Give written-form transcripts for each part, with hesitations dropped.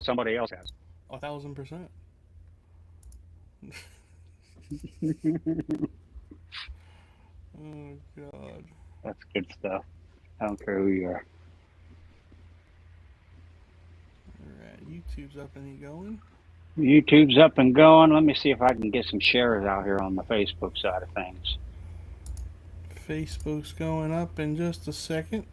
somebody else has. 1,000%. Oh God. That's good stuff. I don't care who you are. All right, YouTube's up and going. YouTube's up and going. Let me see if I can get some shares out here on the Facebook side of things. Facebook's going up in just a second.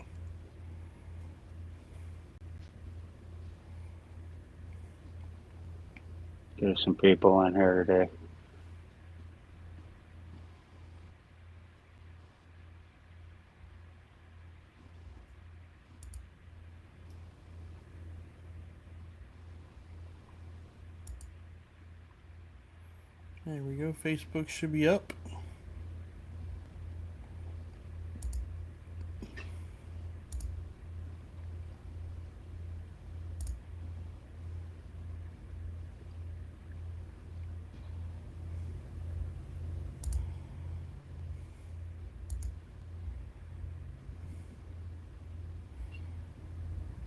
Get some people in here today. There we go. Facebook should be up.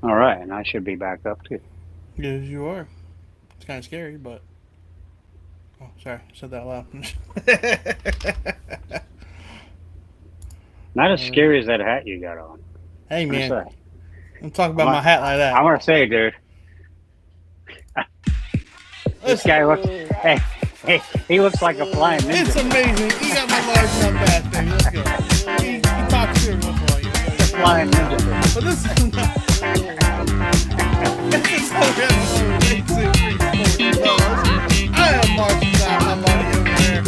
All right, and I should be back up too. Yes, you are. It's kind of scary, but. Oh, sorry. I said that loud. Not as scary as that hat you got on. Hey, man. Say. Don't talk about my hat like that. I'm gonna say, dude. This guy looks. Hey, he looks like a flying ninja. It's amazing. He got my large nut back, baby. Let's go. He talks to every once in a while. It's a flying ninja. But this is not. This is I am Marshentime, my buddy over there.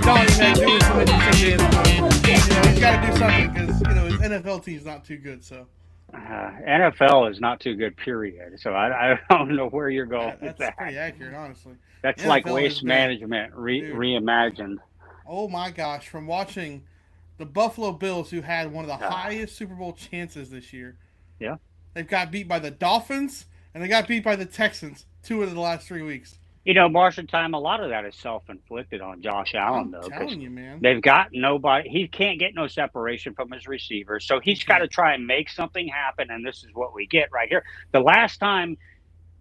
Donnie, man, doing some interesting games. He's got to do something because his NFL team's not too good. So NFL is not too good, period. So I don't know where you're going with that. That's pretty accurate, honestly. That's like waste management reimagined. Oh my gosh! From watching the Buffalo Bills, who had one of the highest Super Bowl chances this year, yeah, they've got beat by the Dolphins and they got beat by the Texans 2 of the last 3 weeks. Marshentime, a lot of that is self-inflicted on Josh Allen, though. I'm telling you, man. They've got nobody. He can't get no separation from his receivers, so he's got to try and make something happen, and this is what we get right here.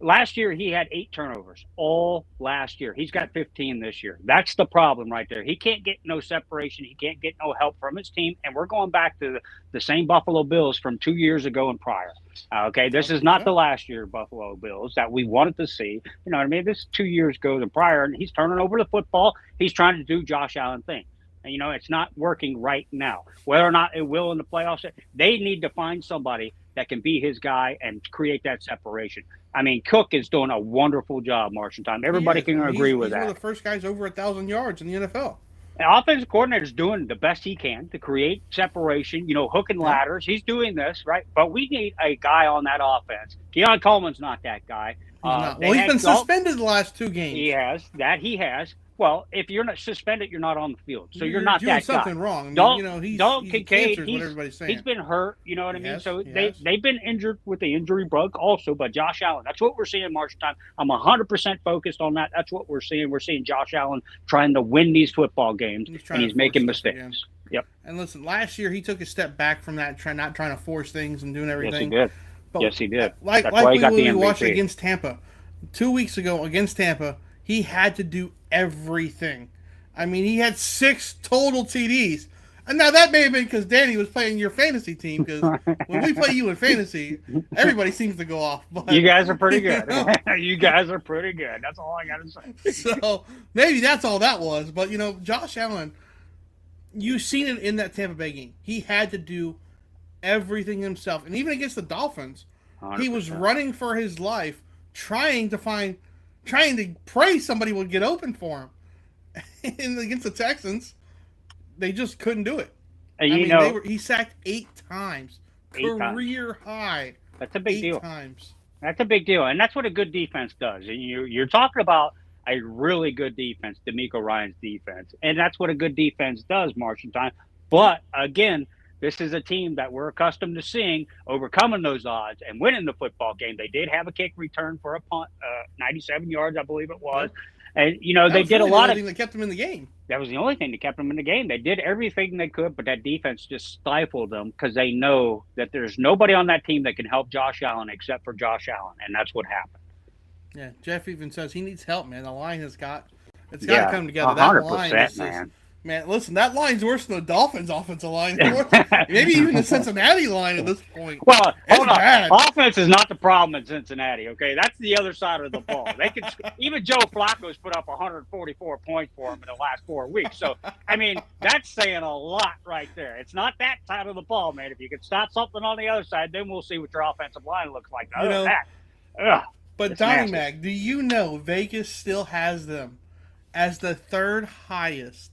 Last year, he had 8 turnovers all last year. He's got 15 this year. That's the problem right there. He can't get no separation. He can't get no help from his team. And we're going back to the same Buffalo Bills from 2 years ago and prior. Okay, this is not the last year Buffalo Bills that we wanted to see. You know what I mean? This is 2 years ago and prior, and he's turning over the football. He's trying to do Josh Allen things. And, it's not working right now. Whether or not it will in the playoffs, they need to find somebody that can be his guy and create that separation. I mean, Cook is doing a wonderful job, Marshentime. Everybody can agree with that. He's one of the first guys over 1,000 yards in the NFL. The offensive coordinator is doing the best he can to create separation, hook and ladders. He's doing this, right? But we need a guy on that offense. Keon Coleman's not that guy. He's not. Well, he's been suspended the last 2 games. He has. Well, if you're not suspended, you're not on the field. So you're not doing that guy. Something wrong. I mean, he's Kincaid, what everybody's saying. He's been hurt, you know what I mean? So they've been injured with the injury bug also, but Josh Allen, that's what we're seeing, Marshentime. I'm 100% focused on that. That's what we're seeing. We're seeing Josh Allen trying to win these football games, and he's making mistakes. Yep. And listen, last year he took a step back from that, not trying to force things and doing everything. Yes, he did. Like we watched against Tampa 2 weeks ago against Tampa, he had to do everything. I mean, he had 6 total TDs. And now that may have been because Danny was playing your fantasy team. Because when we play you in fantasy, everybody seems to go off. But, you guys are pretty good. You guys are pretty good. That's all I got to say. So maybe that's all that was. But, Josh Allen, you've seen it in that Tampa Bay game. He had to do everything himself. And even against the Dolphins, 100%. He was running for his life, trying to pray somebody would get open for him. And against the Texans, they just couldn't do it. And he sacked 8 times. Career high. That's a big deal. 8 times. That's a big deal. And that's what a good defense does. And you're talking about a really good defense, D'Amico Ryan's defense. And that's what a good defense does, Marshentime. But, again, this is a team that we're accustomed to seeing overcoming those odds and winning the football game. They did have a kick return for a punt, 97 yards, I believe it was. And, they did a lot of things that kept them in the game. That was the only thing that kept them in the game. They did everything they could, but that defense just stifled them because they know that there's nobody on that team that can help Josh Allen except for Josh Allen, and that's what happened. Yeah, Jeff even says he needs help, man. The line has it's got to come together. That line 100%, man. Man, listen, that line's worse than the Dolphins' offensive line. Maybe even the Cincinnati line at this point. Well, hold on. Bad. Offense is not the problem in Cincinnati, okay? That's the other side of the ball. They could even Joe Flacco's put up 144 points for him in the last 4 weeks. So, I mean, that's saying a lot right there. It's not that side of the ball, man. If you can stop something on the other side, then we'll see what your offensive line looks like. Other than that, but Donnie Mac, do you know Vegas still has them as the third highest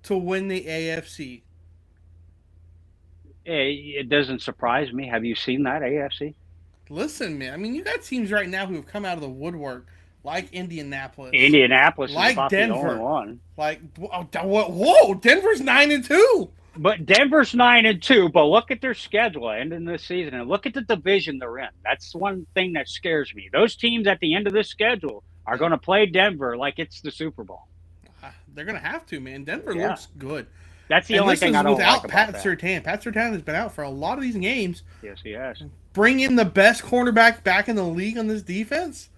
to win the AFC? It doesn't surprise me. Have you seen that AFC? Listen, man. I mean, you got teams right now who have come out of the woodwork, like Indianapolis. Indianapolis like is about Denver. the only one. Like, whoa, Denver's 9-2. But Denver's 9-2. But look at their schedule ending this season, and look at the division they're in. That's one thing that scares me. Those teams at the end of this schedule are going to play Denver like it's the Super Bowl. They're going to have to, man. Denver looks good. That's the only thing I don't like about Pat that. Surtain. Pat Surtain has been out for a lot of these games. Yes, he has. Bring in the best cornerback back in the league on this defense.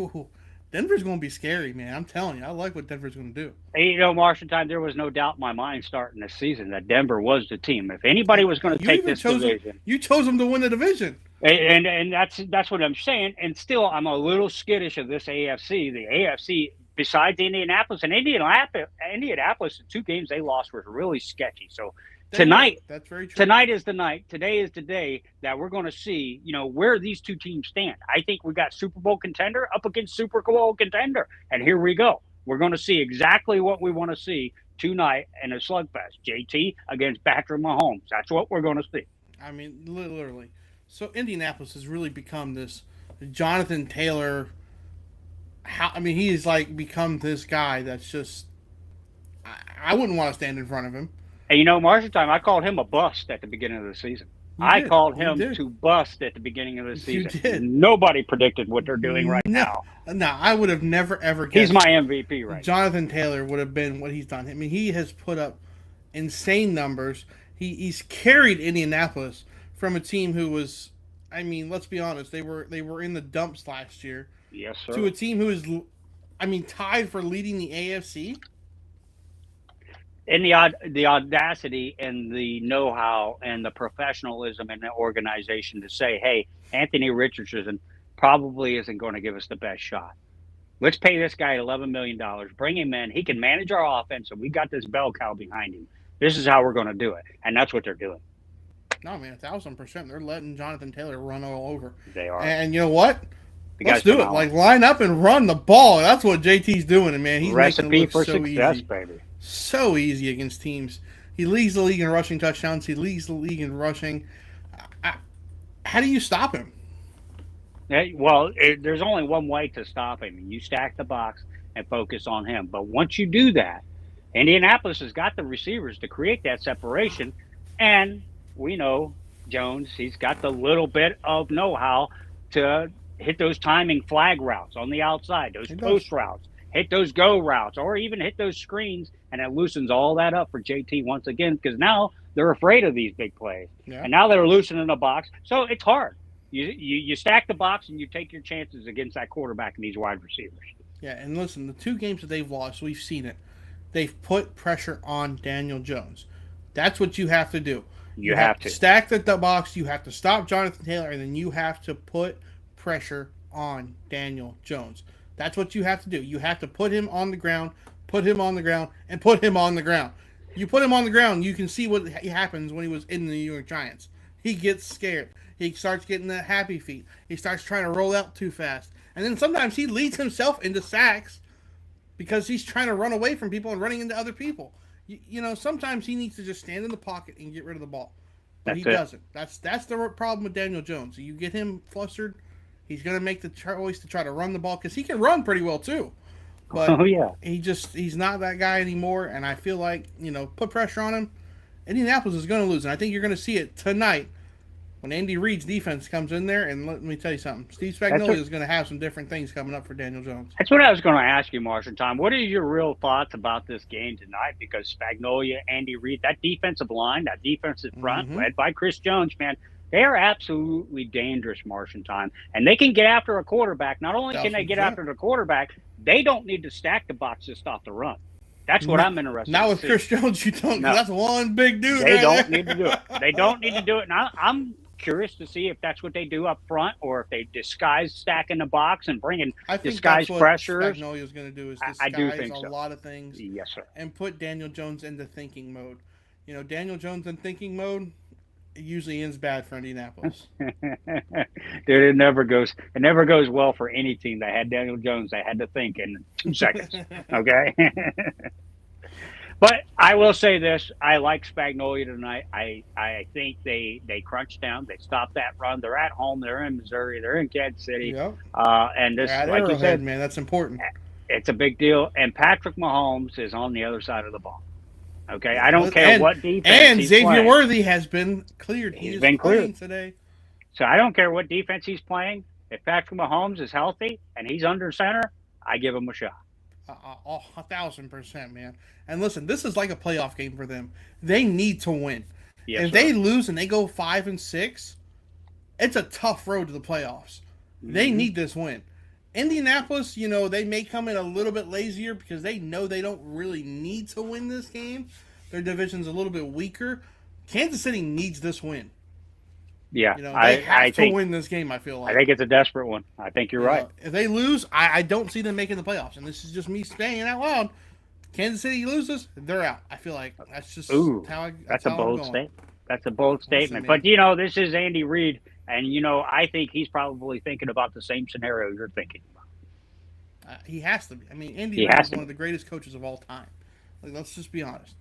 Ooh, Denver's going to be scary, man. I'm telling you. I like what Denver's going to do. Hey, Marshentime, there was no doubt in my mind starting this season that Denver was the team. If anybody was going to take this division. You chose them to win the division. And that's what I'm saying. And still, I'm a little skittish of this AFC. The AFC, besides Indianapolis, and Indianapolis, the 2 games they lost were really sketchy. So tonight, that's very true. Tonight is the night. Today is the day that we're going to see, where these 2 teams stand. I think we got Super Bowl contender up against Super Bowl contender. And here we go. We're going to see exactly what we want to see tonight in a slugfest. JT against Patrick Mahomes. That's what we're going to see. I mean, literally. So Indianapolis has really become this Jonathan Taylor. He's like become this guy that's just. I wouldn't want to stand in front of him. And Marshentime, I called him a bust at the beginning of the season. I called him to bust at the beginning of the season. You did. Nobody predicted what they're doing right now. No, I would have never, ever guessed. He's my MVP right now. Jonathan Taylor would have been what he's done. I mean, he has put up insane numbers. He's carried Indianapolis from a team who was, let's be honest, they were in the dumps last year. Yes, sir. To a team who is, tied for leading the AFC. And the audacity and the know-how and the professionalism in the organization to say, hey, Anthony Richardson probably isn't going to give us the best shot. Let's pay this guy $11 million. Bring him in. He can manage our offense, and we got this bell cow behind him. This is how we're going to do it. And that's what they're doing. No, man, 1,000%. They're letting Jonathan Taylor run all over. They are. And you know what? Let's do it. Like, line up and run the ball. That's what JT's doing, and man, he's making it look so success, easy. Baby. So easy against teams. He leads the league in rushing touchdowns. He leads the league in rushing. How do you stop him? Well, there's only one way to stop him. You stack the box and focus on him. But once you do that, Indianapolis has got the receivers to create that separation. And we know Jones, he's got the little bit of know-how to hit those timing flag routes on the outside, those post routes, hit those go routes, or even hit those screens, and it loosens all that up for JT once again, because now they're afraid of these big plays. Yeah. And now they're loosening the box. So it's hard. You stack the box and you take your chances against that quarterback and these wide receivers. Yeah, and listen, the 2 games that they've lost, we've seen it. They've put pressure on Daniel Jones. That's what you have to do. You have to stack the box. You have to stop Jonathan Taylor, and then you have to put pressure on Daniel Jones. That's what you have to do. You have to put him on the ground, put him on the ground, and put him on the ground. You put him on the ground, you can see what happens when he was in the New York Giants. He gets scared. He starts getting that happy feet. He starts trying to roll out too fast. And then sometimes he leads himself into sacks because he's trying to run away from people and running into other people. Sometimes he needs to just stand in the pocket and get rid of the ball. But he doesn't. That's the problem with Daniel Jones. You get him flustered, he's going to make the choice to try to run the ball because he can run pretty well too. But he's not that guy anymore, and I feel like, put pressure on him. Indianapolis is going to lose, and I think you're going to see it tonight when Andy Reid's defense comes in there. And let me tell you something, Steve Spagnuolo is going to have some different things coming up for Daniel Jones. That's what I was going to ask you, Marshentime. What are your real thoughts about this game tonight? Because Spagnuolo, Andy Reid, that defensive line, that defensive front, led by Chris Jones, man, They are absolutely dangerous, Marshentime, and they can get after a quarterback. Not only can they get 1,000%. after the quarterback, they don't need to stack the box to stop the run. That's what Not, I'm interested not to with see. Chris Jones, you don't, because No, that's one big dude they don't right need to do it. They there. don't need to do it. And I'm curious to see if that's what they do up front, or if they disguise stacking the box and bringing I think that's disguise what pressures. Spagnuolo is going to do is I do disguise think a so. lot of things Yes, sir. and put Daniel Jones into thinking mode. Daniel Jones in thinking mode, it usually ends bad for Indianapolis. Dude, it never goes. It never goes well for any team that had Daniel Jones. They had to think in 2 seconds. Okay. But I will say this: I like Spagnolia tonight. I think they crunched down. They stopped that run. They're at home. They're in Missouri. They're in Kansas City. Yep. And They're this, at like you Arrowhead, said, man. That's important. it's a big deal. And Patrick Mahomes is on the other side of the ball. Okay, I don't Well, care what defense and he's Xavier playing. Worthy has been cleared. He He's is been cleared. playing today. So I don't care what defense he's playing. If Patrick Mahomes is healthy and he's under center, I give him a shot. 1,000%, man. And listen, this is like a playoff game for them. They need to win. Yes, If sir. they lose and they go 5-6, it's a tough road to the playoffs. They Mm-hmm. need this win. Indianapolis, they may come in a little bit lazier because they know they don't really need to win this game. Their division's a little bit weaker. Kansas City needs this win. Yeah, They have I to think win this game, I feel I like. think it's a desperate one. I think you're right. If they lose, I don't see them making the playoffs. And this is just me saying it out loud. Kansas City loses, they're out. I feel like that's just Ooh, that's that's a how I'm bold going. statement. That's a bold Listen, statement. But man, this is Andy Reid, and I think he's probably thinking about the same scenario you're thinking about. he has to be. I mean, Andy He Reid has is to one be. of the greatest coaches of all time. Like, let's just be honest.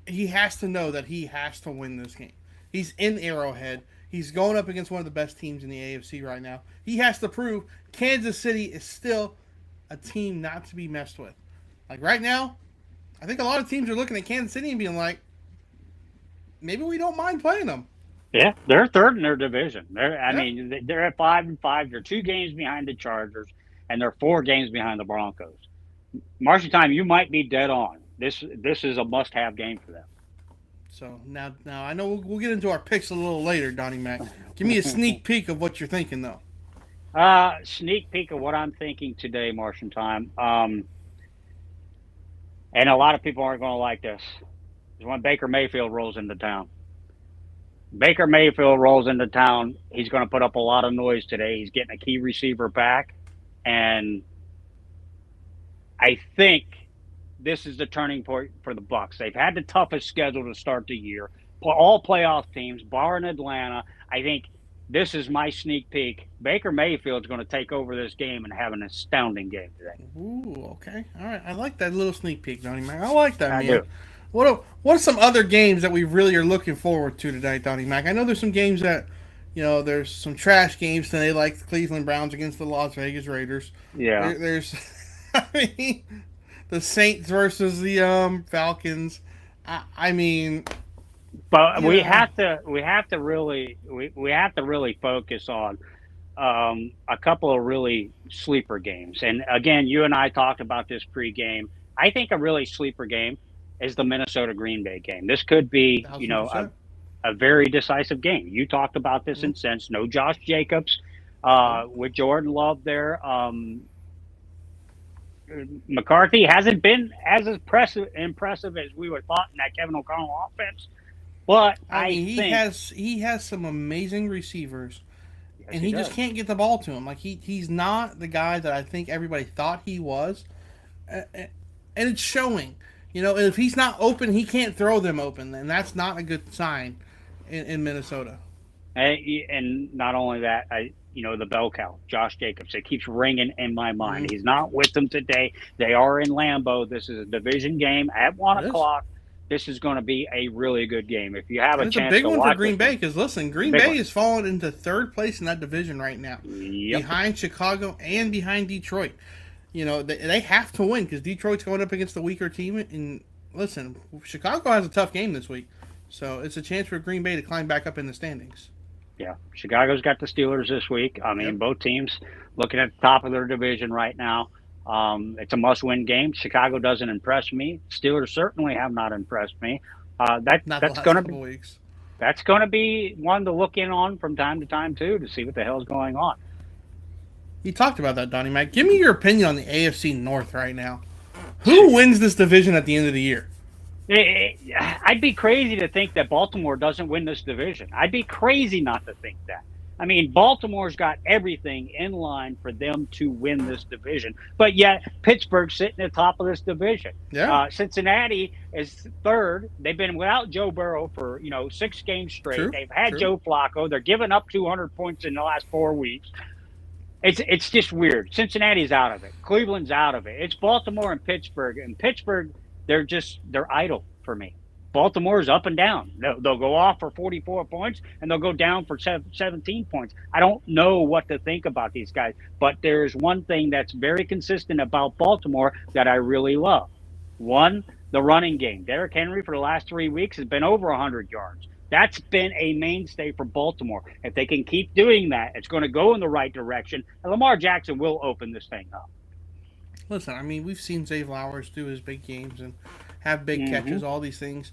He has to know that he has to win this game. He's in Arrowhead. He's going up against one of the best teams in the AFC right now. He has to prove Kansas City is still a team not to be messed with. Like right now, I think a lot of teams are looking at Kansas City and being like, maybe we don't mind playing them. Yeah, they're third in their division. I Yeah. mean, they're at 5-5. They're 2 games behind the Chargers, and they're 4 games behind the Broncos. Marshall time, you might be dead on. This is a must-have game for them. So now I know we'll get into our picks a little later, Donnie Mac. Give me a sneak peek of what you're thinking, though. Sneak peek of what I'm thinking today, Martian time. And a lot of people aren't going to like this. Is when Baker Mayfield rolls into town. Baker Mayfield rolls into town. He's going to put up a lot of noise today. He's getting a key receiver back, and I think this is the turning point for the Bucs. They've had the toughest schedule to start the year. All playoff teams, barring Atlanta. I think this is my sneak peek. Baker Mayfield's going to take over this game and have an astounding game today. Ooh, okay, all right. I like that little sneak peek, Donnie Mac. I like that, I man. do. What are some other games that we really are looking forward to tonight, Donnie Mac? I know there's some games that, there's some trash games today, like the Cleveland Browns against the Las Vegas Raiders. Yeah. There's, I mean, the Saints versus the Falcons. I mean, But we yeah, have to really focus on a couple of really sleeper games. And again, you and I talked about this pregame. I think a really sleeper game is the Minnesota Green Bay game. This could be, 1,000%. a very decisive game. You talked about this in sense. No Josh Jacobs Nope. with Jordan Love there. McCarthy hasn't been as impressive as we would thought in that Kevin O'Connell offense. But I I mean, think he has some amazing receivers, yes, and he he just does. can't get the ball to him. Like he's not the guy that I think everybody thought he was, and it's showing. If he's not open, he can't throw them open, and that's not a good sign in Minnesota. And not only that, the bell cow, Josh Jacobs. It keeps ringing in my mind. Mm-hmm. He's not with them today. They are in Lambeau. This is a division game at one It is. o'clock. This is going to be a really good game. If you have And a it's a chance big to one for watch Green this Bay one, because listen, Green big Bay one. is falling into third place in that division right now, Yep. behind Chicago and behind Detroit. They have to win because Detroit's going up against the weaker team. And listen, Chicago has a tough game this week, so it's a chance for Green Bay to climb back up in the standings. Yeah. Chicago's got the Steelers this week. I mean, Yep. both teams looking at the top of their division right now. It's a must-win game. Chicago doesn't impress me. Steelers certainly have not impressed me. Not the That's last going to couple be weeks. That's going to be one to look in on from time to time too, to see what the hell's going on. You talked about that, Donnie Mac. Give me your opinion on the AFC North right now. Who wins this division at the end of the year? I'd be crazy to think that Baltimore doesn't win this division. I'd be crazy not to think that. I mean, Baltimore's got everything in line for them to win this division, but yet Pittsburgh's sitting at the top of this division. Yeah. Cincinnati is third. They've been without Joe Burrow for 6 games straight. True, They've had true. Joe Flacco. They're giving up 200 points in the last 4 weeks. It's just weird. Cincinnati's out of it. Cleveland's out of it. It's Baltimore and Pittsburgh. And Pittsburgh, they're idle for me. Baltimore's up and down. They'll go off for 44 points and they'll go down for 17 points. I don't know what to think about these guys, but there's one thing that's very consistent about Baltimore that I really love. One, the running game. Derrick Henry for the last 3 weeks has been over 100 yards. That's been a mainstay for Baltimore. If they can keep doing that, it's going to go in the right direction, and Lamar Jackson will open this thing up. Listen, I mean, we've seen Zay Flowers do his big games and have big catches, all these things.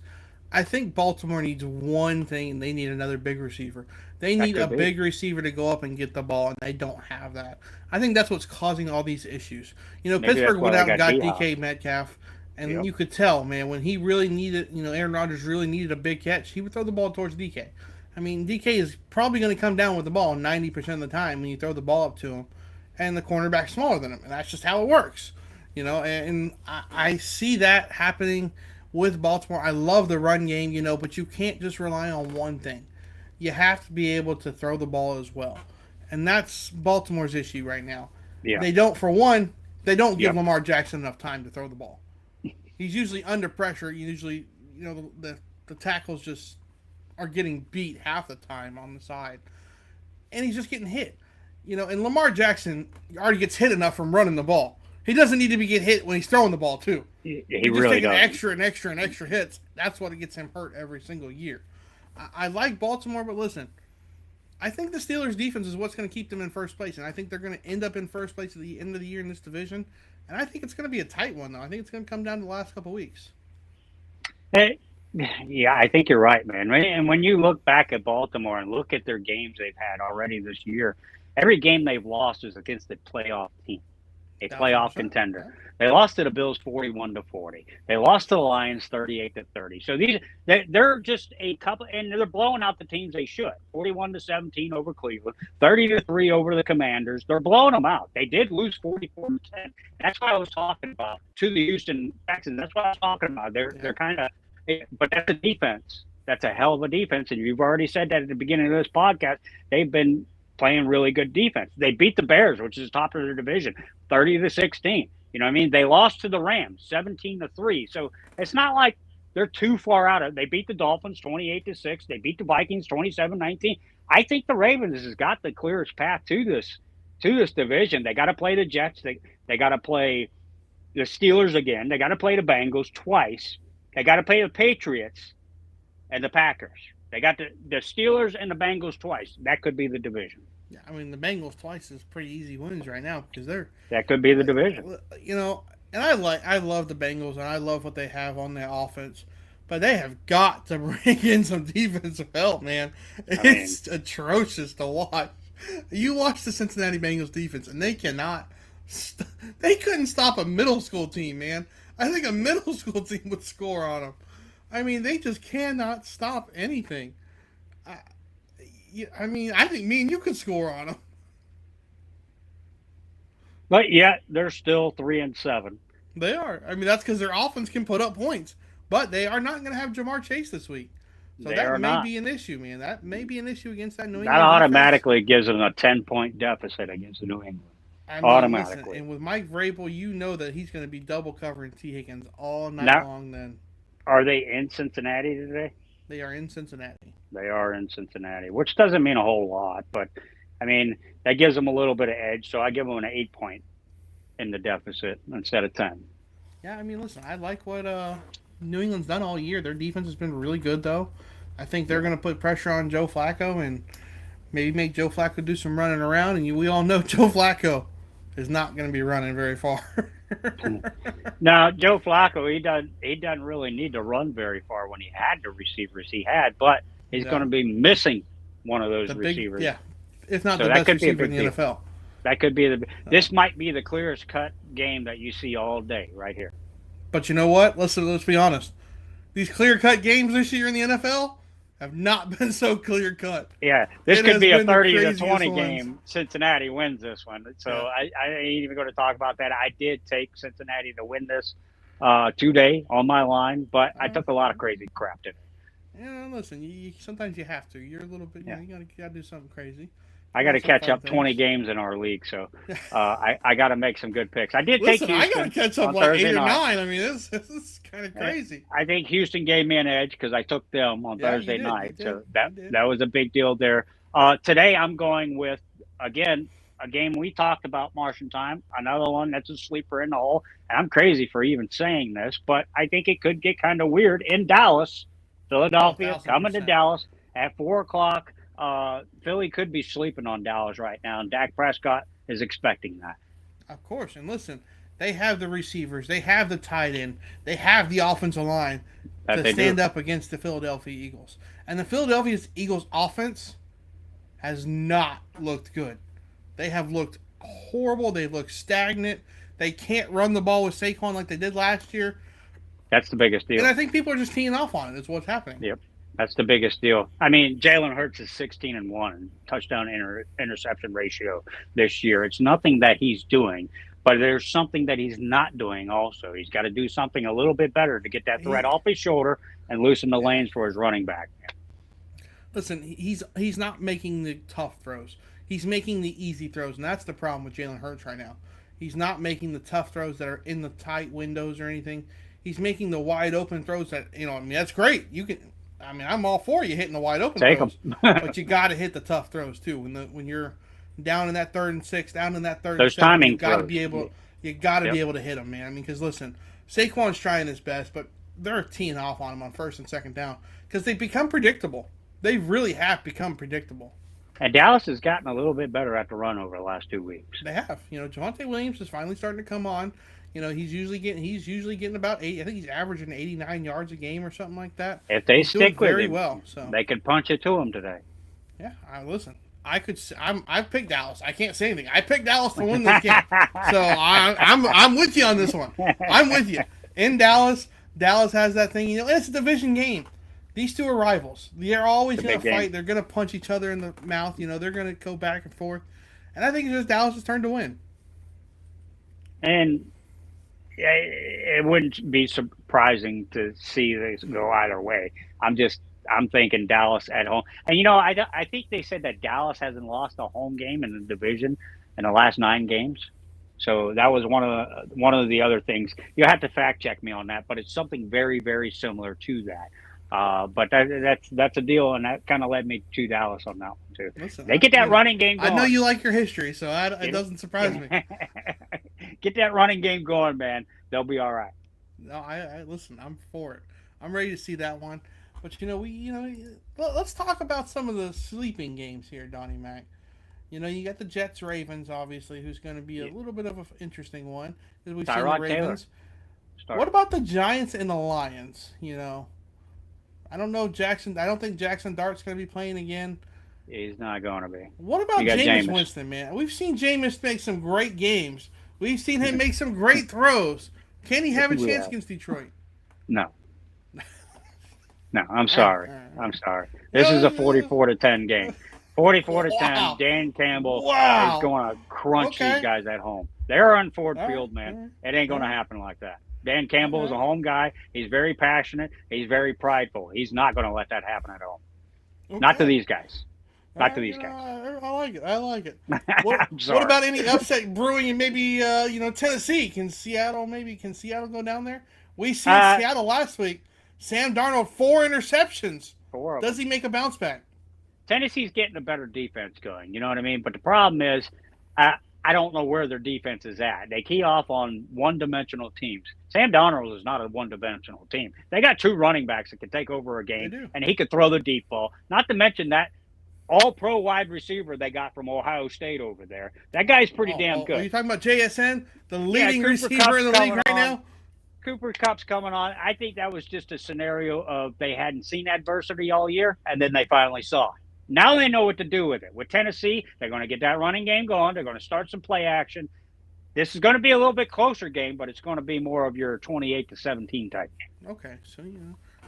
I think Baltimore needs one thing, and they need another big receiver. They need a big receiver to go up and get the ball, and they don't have that. I think that's what's causing all these issues. Maybe Pittsburgh went out and got DK Metcalf, and you could tell, man, when he really needed, Aaron Rodgers really needed a big catch, he would throw the ball towards DK. I mean, DK is probably going to come down with the ball 90% of the time when you throw the ball up to him, and the cornerback's smaller than him, and that's just how it works. And I see that happening with Baltimore. I love the run game, but you can't just rely on one thing. You have to be able to throw the ball as well. And that's Baltimore's issue right now. Yeah. They don't give Lamar Jackson enough time to throw the ball. He's usually under pressure. Usually, the tackles just are getting beat half the time on the side. And he's just getting hit. And Lamar Jackson already gets hit enough from running the ball. He doesn't need to get hit when he's throwing the ball, too. He just really taking does. extra hits. That's what gets him hurt every single year. I like Baltimore, but listen, I think the Steelers' defense is what's going to keep them in first place, and I think they're going to end up in first place at the end of the year in this division. And I think it's going to be a tight one, though. I think it's going to come down to the last couple of weeks. Yeah, I think you're right, man. And when you look back at Baltimore and look at their games they've had already this year, every game they've lost is against a playoff team. A playoff contender. They lost to the Bills 41-40. They lost to the Lions 38-30. So they're just a couple, and they're blowing out the teams they should. 41-17 over Cleveland, 30-3 over the Commanders. They're blowing them out. They did lose 44-10. That's what I was talking about to the Houston Texans. That's what I was talking about. They're kind of, but that's a defense. That's a hell of a defense, and you've already said that at the beginning of this podcast. They've been playing really good defense. They beat the Bears, which is top of their division, 30-16. You know what I mean? They lost to the Rams, 17-3. So it's not like they're too far out of it. They beat the Dolphins 28-6. They beat the Vikings 27-19. I think the Ravens has got the clearest path to this division. They got to play the Jets. They got to play the Steelers again. They got to play the Bengals twice. They got to play the Patriots and the Packers. They got the Steelers and the Bengals twice. That could be the division. Yeah, I mean, the Bengals twice is pretty easy wins right now because that could be the division. And I love the Bengals and I love what they have on their offense, but they have got to bring in some defensive help, man. It's atrocious to watch. You watch the Cincinnati Bengals defense and they cannot. They couldn't stop a middle school team, man. I think a middle school team would score on them. I mean, they just cannot stop anything. I think me and you could score on them. But yet, they're still 3-7. They are. I mean, that's because their offense can put up points. But they are not going to have Jamar Chase this week. So that may be an issue, man. That may be an issue against that New England That automatically gives them a 10-point deficit against the New England. Automatically. Listen, and with Mike Vrabel, you know that he's going to be double covering T. Higgins all night long then. Are they in Cincinnati today? They are in Cincinnati. They are in Cincinnati, which doesn't mean a whole lot, but I mean that gives them a little bit of edge. So I give them an 8-point in the deficit instead of 10. Yeah, I mean, listen, I like what New England's done all year. Their defense has been really good, though. I think they're going to put pressure on Joe Flacco and maybe make Joe Flacco do some running around. And we all know Joe Flacco is not going to be running very far. Now, Joe Flacco, he doesn't really need to run very far when he had the receivers he had, but he's going to be missing one of those receivers. If not the best receiver in the NFL. That could be this might be the clearest cut game that you see all day right here. But you know what? Let's be honest. These clear cut games this year in the NFL have not been so clear cut. Yeah, this could be a 30-20 game. Cincinnati wins this one. So I ain't even going to talk about that. I did take Cincinnati to win this today on my line, but I took a lot of crazy crap today. Yeah, listen, sometimes you have to. You're a little bit, you got to do something crazy. I got to catch up 20 games in our league, so I got to make some good picks. I did take Houston. I got to catch up like Thursday 8 or 9. I mean, this is kind of crazy. I think Houston gave me an edge because I took them on Thursday night, so that was a big deal there. Today I'm going with, again, a game we talked about, Marshentime, another one that's a sleeper in the hole. And I'm crazy for even saying this, but I think it could get kind of weird in Dallas. Philadelphia coming to Dallas at 4 o'clock. Philly could be sleeping on Dallas right now, and Dak Prescott is expecting that. Of course. And listen, they have the receivers. They have the tight end. They have the offensive line to stand up against the Philadelphia Eagles. And the Philadelphia Eagles offense has not looked good. They have looked horrible. They've looked stagnant. They can't run the ball with Saquon like they did last year. That's the biggest deal. And I think people are just teeing off on it. Is what's happening. Yep. That's the biggest deal. I mean, Jalen Hurts is 16-1 in touchdown interception ratio this year. It's nothing that he's doing, but there's something that he's not doing also. He's got to do something a little bit better to get that threat off his shoulder and loosen the lanes for his running back. Listen, he's not making the tough throws. He's making the easy throws, and that's the problem with Jalen Hurts right now. He's not making the tough throws that are in the tight windows or anything. He's making the wide open throws that, I mean, that's great. I'm all for you hitting the wide open throws, but you got to hit the tough throws too. When you're down in that 3rd and 6, down in that 3rd and 7, you got to be able to hit them, man. I mean, because listen, Saquon's trying his best, but they're teeing off on him on 1st and 2nd down because they've become predictable. They really have become predictable. And Dallas has gotten a little bit better at the run over the last 2 weeks. They have. Javonte Williams is finally starting to come on. He's usually getting about 8. I think he's averaging 89 yards a game or something like that. If they stick with very him, well, so they could punch it to him today. Yeah, listen. I picked Dallas. I can't say anything. I picked Dallas to win this game, so I'm with you on this one. I'm with you. In Dallas has that thing. It's a division game. These two are rivals. They're always going to fight. They're going to punch each other in the mouth. They're going to go back and forth. And I think it's just Dallas' turn to win. And it wouldn't be surprising to see this go either way. I'm thinking Dallas at home. And, I think they said that Dallas hasn't lost a home game in the division in the last 9 games. So that was one of the other things. You have to fact check me on that, but it's something very, very similar to that. But that's a deal, and that kind of led me to Dallas on that one too. Listen, they get that running game going. I know you like your history, so it doesn't surprise me. Get that running game going, man. They'll be all right. No, I listen. I'm for it. I'm ready to see that one. But let's talk about some of the sleeping games here, Donnie Mac. You got the Jets Ravens, obviously, who's going to be a little bit of an interesting one because we've seen the Ravens. What about the Giants and the Lions? I don't know Jackson. I don't think Jackson Dart's going to be playing again. He's not going to be. What about Jameis Winston, man? We've seen Jameis make some great games. We've seen him make some great throws. Can he have a chance against Detroit? No. No, I'm sorry. I'm sorry. This is a 44-10 game. 44-10. Dan Campbell is going to crunch these guys at home. They're on Ford Field, man. It ain't going to happen like that. Dan Campbell is a home guy. He's very passionate. He's very prideful. He's not going to let that happen at home. Okay. Not to these guys. Not to these guys. I like it. What about any upset brewing in maybe Tennessee? Can Seattle go down there? We seen Seattle last week. Sam Darnold 4 interceptions. 4 of them. Does he make a bounce back? Tennessee's getting a better defense going. You know what I mean? But the problem is, I don't know where their defense is at. They key off on one-dimensional teams. Sam Darnold is not a one-dimensional team. They got 2 running backs that can take over a game, and he could throw the deep ball. Not to mention that all-pro wide receiver they got from Ohio State over there. That guy's pretty damn good. Are you talking about JSN, the leading receiver in the league right now? Cooper Cup's coming on. I think that was just a scenario of they hadn't seen adversity all year, and then they finally saw it. Now they know what to do with it. With Tennessee, they're going to get that running game going. They're going to start some play action. This is going to be a little bit closer game, but it's going to be more of your 28-17 type game. Okay, so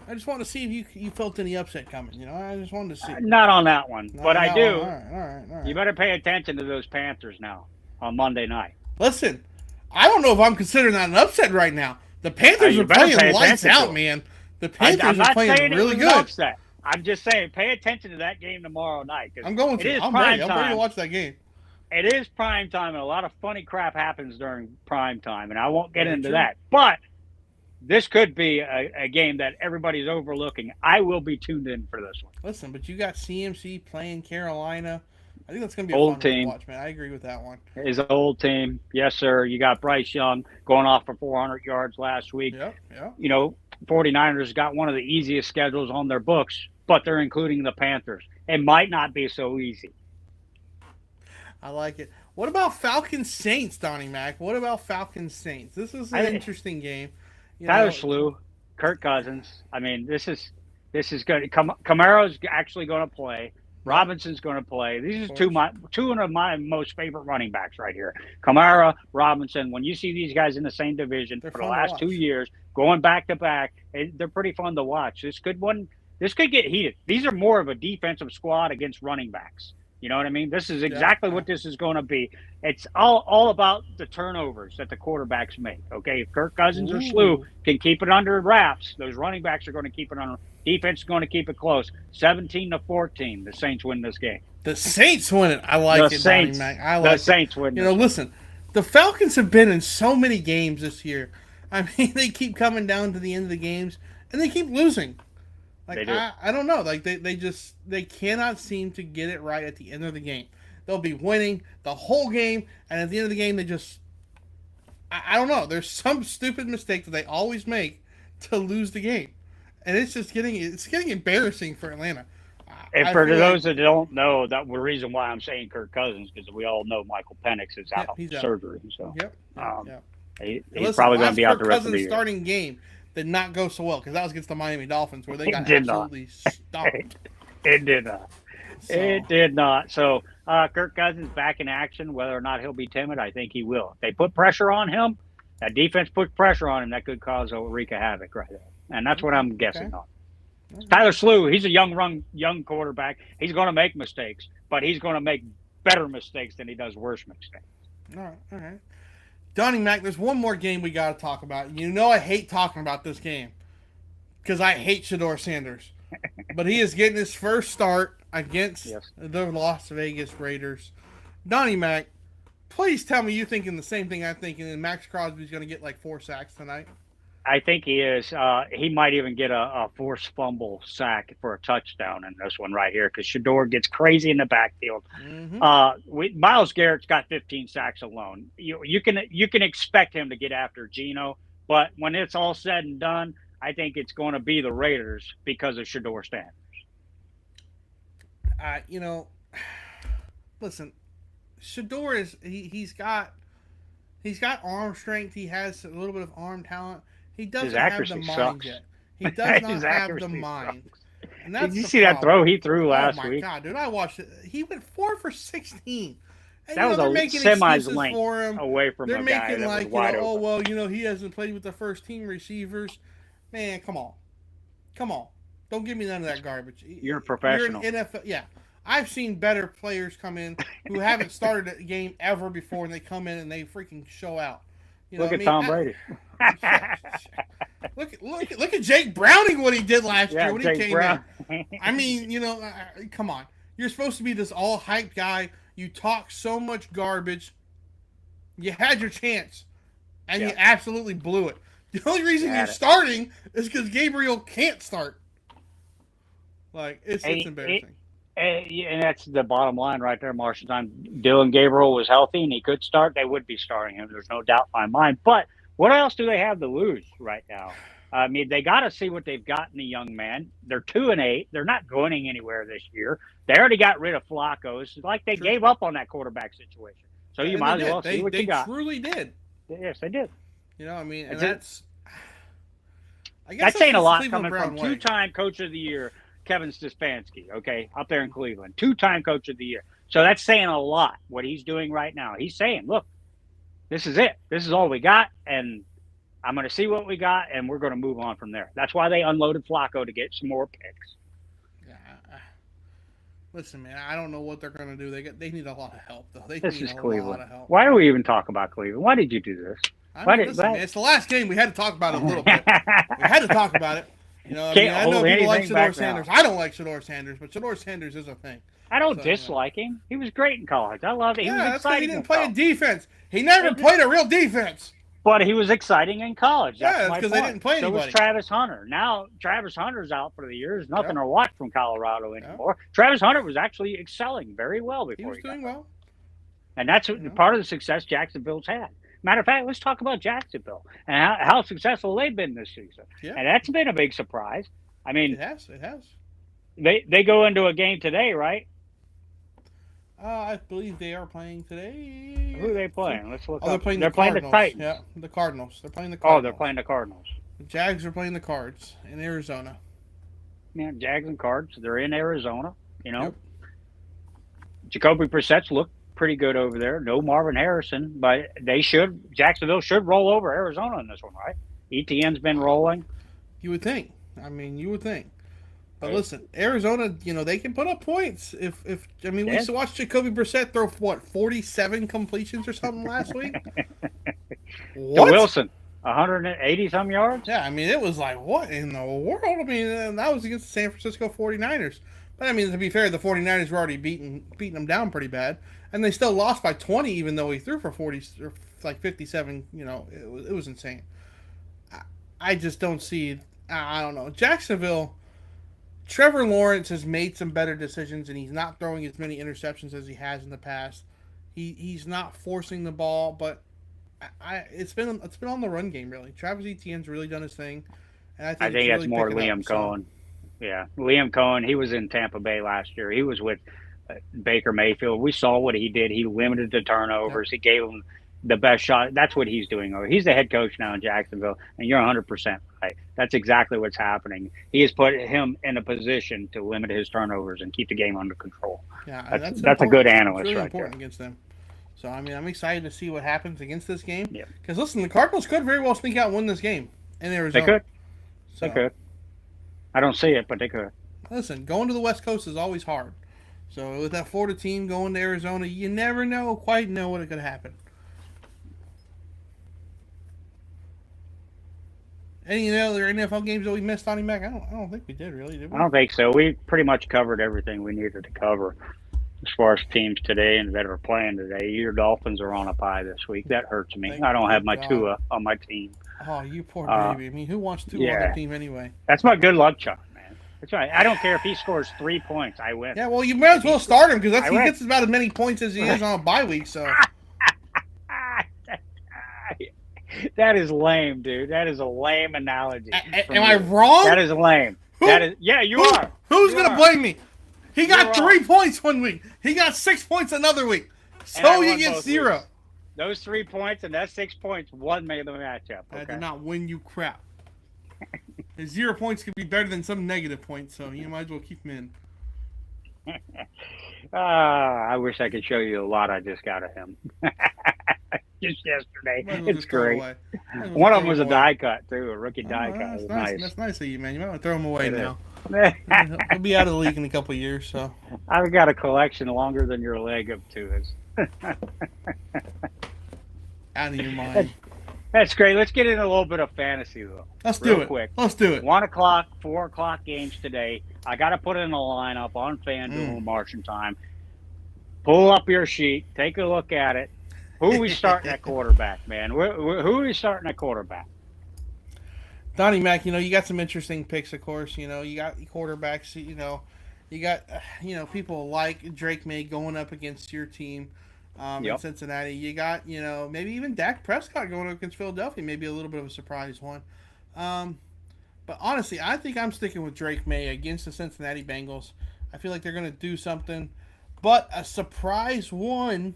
I just wanted to see if you felt any upset coming. I just wanted to see. Not on that one, but I do. All right. You better pay attention to those Panthers now on Monday night. Listen, I don't know if I'm considering that an upset right now. The Panthers are playing lights out, man. The Panthers are playing really good. Upset. I'm just saying, pay attention to that game tomorrow night. I'm going to. I'm ready to watch that game. It is prime time, and a lot of funny crap happens during prime time, and I won't get into that. But this could be a game that everybody's overlooking. I will be tuned in for this one. Listen, but you got CMC playing Carolina. I think that's going to be a fun team to watch, man. I agree with that one. His old team. Yes, sir. You got Bryce Young going off for 400 yards last week. Yeah. 49ers got one of the easiest schedules on their books, but they're including the Panthers. It might not be so easy. I like it. What about Falcons Saints, Donnie Mac? What about Falcons Saints? This is an interesting game. Tyler Slew, Kirk Cousins. I mean, this is good. Camaro's actually going to play. Robinson's going to play. These are two of my most favorite running backs right here. Kamara, Robinson. When you see these guys in the same division for the last 2 years, going back to back, they're pretty fun to watch. This could get heated. These are more of a defensive squad against running backs. You know what I mean? This is exactly what this is going to be. It's all about the turnovers that the quarterbacks make. Okay, if Kirk Cousins or Slew can keep it under wraps, those running backs are going to keep it under. Defense is going to keep it close. 17-14, the Saints win this game. The Saints win it. I like it, Donnie Mac. I like the Saints win. Listen, the Falcons have been in so many games this year. I mean, they keep coming down to the end of the games, and they keep losing. Like, I don't know. Like they cannot seem to get it right at the end of the game. They'll be winning the whole game, and at the end of the game, they just I don't know. There's some stupid mistake that they always make to lose the game, and it's just getting embarrassing for Atlanta. And for those that don't know, that the reason why I'm saying Kirk Cousins, because we all know Michael Penix is out with surgery. So he's probably going to be out the rest of the year. Starting game did not go so well because that was against the Miami Dolphins where they got absolutely stomped. It did not. It did not. So Kirk Cousins back in action. Whether or not he'll be timid, I think he will. If they put pressure on him, that defense puts pressure on him, that could cause a wreak of havoc right there. And that's what I'm guessing on. Tyler Slew, he's a young quarterback. He's going to make mistakes, but he's going to make better mistakes than he does worse mistakes. All right. Donnie Mac, there's one more game we got to talk about. I hate talking about this game because I hate Shedeur Sanders. But he is getting his first start against the Las Vegas Raiders. Donnie Mac, please tell me you're thinking the same thing I'm thinking, and Max Crosby's going to get like 4 sacks tonight. I think he is. He might even get a forced fumble sack for a touchdown in this one right here because Shedeur gets crazy in the backfield. Mm-hmm. Myles Garrett's got 15 sacks alone. You can expect him to get after Geno, but when it's all said and done, I think it's going to be the Raiders because of Shedeur Sanders. Listen, Shedeur is he's got arm strength. He has a little bit of arm talent. He doesn't have the mind yet. He does not have the mind. And that's Did you see that throw he threw last week? Oh, my God, dude. I watched it. He went 4 for 16. And, that was a semi's length for him. Away from they're a guy making that was wide open. Oh, well, he hasn't played with the first-team receivers. Man, come on. Don't give me none of that garbage. You're a professional. You're an NFL. Yeah. I've seen better players come in who haven't started a game ever before, and they come in and they freaking show out. Look at Tom Brady. Look at Jake Browning, what he did last year when he came in. I mean, come on. You're supposed to be this all-hyped guy. You talk so much garbage. You had your chance, and you absolutely blew it. The only reason you're starting is because Gabriel can't start. Like, it's embarrassing. And that's the bottom line right there, Marshentime. Dylan Gabriel was healthy and he could start. They would be starting him. There's no doubt in my mind. But what else do they have to lose right now? I mean, they got to see what they've got in the young man. They're 2-8. They're not going anywhere this year. They already got rid of Flacco. It's like they gave up on that quarterback situation. So you might as well see what you got. They truly did. Yes, they did. And I guess That's saying a lot Cleveland coming Brown from way. two-time Coach of the Year Kevin Stefanski, okay, up there in Cleveland, two-time Coach of the Year. So that's saying a lot what he's doing right now. He's saying, look, this is it. This is all we got, and I'm going to see what we got, and we're going to move on from there. That's why they unloaded Flacco to get some more picks. Yeah. Listen, man, I don't know what they're going to do. They need a lot of help, though. This is lot Cleveland. of help. Why do we even talk about Cleveland? Why did you do this? Listen, man, it's the last game. We had to talk about it a little bit. We had to talk about it. You know, I know people like Shedeur Sanders. I don't like Shedeur Sanders, but Shedeur Sanders is a thing. I don't dislike him. He was great in college. I loved it. He was exciting. He didn't play a defense. He never played a real defense. But he was exciting in college. That's because they didn't play anybody. So was Travis Hunter. Now Travis Hunter's out for the year. There's nothing to watch from Colorado anymore. Travis Hunter was actually excelling very well before he was doing well. And that's part of the success Jacksonville's had. Matter of fact, let's talk about Jacksonville and how successful they've been this season. Yeah. And that's been a big surprise. I mean, it has. They go into a game today, right? I believe they are playing today. Who are they playing? Let's look. They're up. playing the Titans. Yeah, the Cardinals. They're playing the Cardinals. Oh, they're playing the Cardinals. The Jags are playing the Cards in Arizona. Yeah, Jags and Cards. They're in Arizona. You know, Jacoby Brissett's looked pretty good over there. No Marvin Harrison, but Jacksonville should roll over Arizona in this one, right? ETN's been rolling. You would think. I mean, you would think. But listen, Arizona, they can put up points. We used to watch Jacoby Brissett throw 47 completions or something last week. What? To Wilson, 180-some yards. Yeah, I mean, it was like, what in the world? I mean, that was against the San Francisco 49ers. But I mean, to be fair, the 49ers were already beating them down pretty bad, and they still lost by 20, even though he threw for 40 or like 57. It was insane. I just don't see. I don't know. Jacksonville. Trevor Lawrence has made some better decisions, and he's not throwing as many interceptions as he has in the past. He's not forcing the ball, but it's been on the run game really. Travis Etienne's really done his thing, and I think that's more Liam Cohen. Yeah, Liam Cohen. He was in Tampa Bay last year. He was with Baker Mayfield. We saw what he did. He limited the turnovers. He gave him the best shot. That's what he's doing. He's the head coach now in Jacksonville, and you're 100% right. That's exactly what's happening. He has put him in a position to limit his turnovers and keep the game under control. Yeah, that's a good analyst, really right important there. Against them. So I mean, I'm excited to see what happens against this game. Yeah. Because listen, the Cardinals could very well sneak out and win this game in Arizona. They could. They could. I don't see it, but they could. Listen, going to the West Coast is always hard. So with that Florida team going to Arizona, you never quite know what could happen. Any other NFL games that we missed, Donnie Mac? I don't think we did, really, did we? I don't think so. We pretty much covered everything we needed to cover as far as teams today and that are playing today. Your Dolphins are on a bye this week. That hurts me. I don't have my Tua on my team. Oh, you poor baby. I mean, who wants Tua on their team anyway? That's my good luck charm, man. That's right. I don't care if he scores 3 points. I win. Yeah, well, you might as well start him because he gets about as many points as he is on a bye week, so... That is lame, dude. That is a lame analogy. Am I wrong? That is lame. You are. Who's going to blame me? He got 3 points one week. He got 6 points another week. So you get 0. Weeks. Those 3 points and that 6 points won me the matchup. Okay? I did not win you crap. His 0 points could be better than some negative points, so you might as well keep them in. I wish I could show you a lot I just got of him. Just yesterday. It's great. One of them was a die cut, too, a rookie die cut. That's nice. That's nice of you, man. You might want to throw him away now. He'll be out of the league in a couple of years, so. I've got a collection longer than your leg of Tuas. Out of your mind. That's great. Let's get into a little bit of fantasy, though. Let's do it. Quick. Let's do it. 1 o'clock, 4 o'clock games today. I got to put in a lineup on FanDuel Marshentime. Pull up your sheet. Take a look at it. Who are we starting at quarterback, man? Who are we starting at quarterback? Donnie Mac, you got some interesting picks, of course. You got quarterbacks, you got, people like Drake May going up against your team in Cincinnati. You got, maybe even Dak Prescott going up against Philadelphia, maybe a little bit of a surprise one. But honestly, I think I'm sticking with Drake May against the Cincinnati Bengals. I feel like they're going to do something. But a surprise one,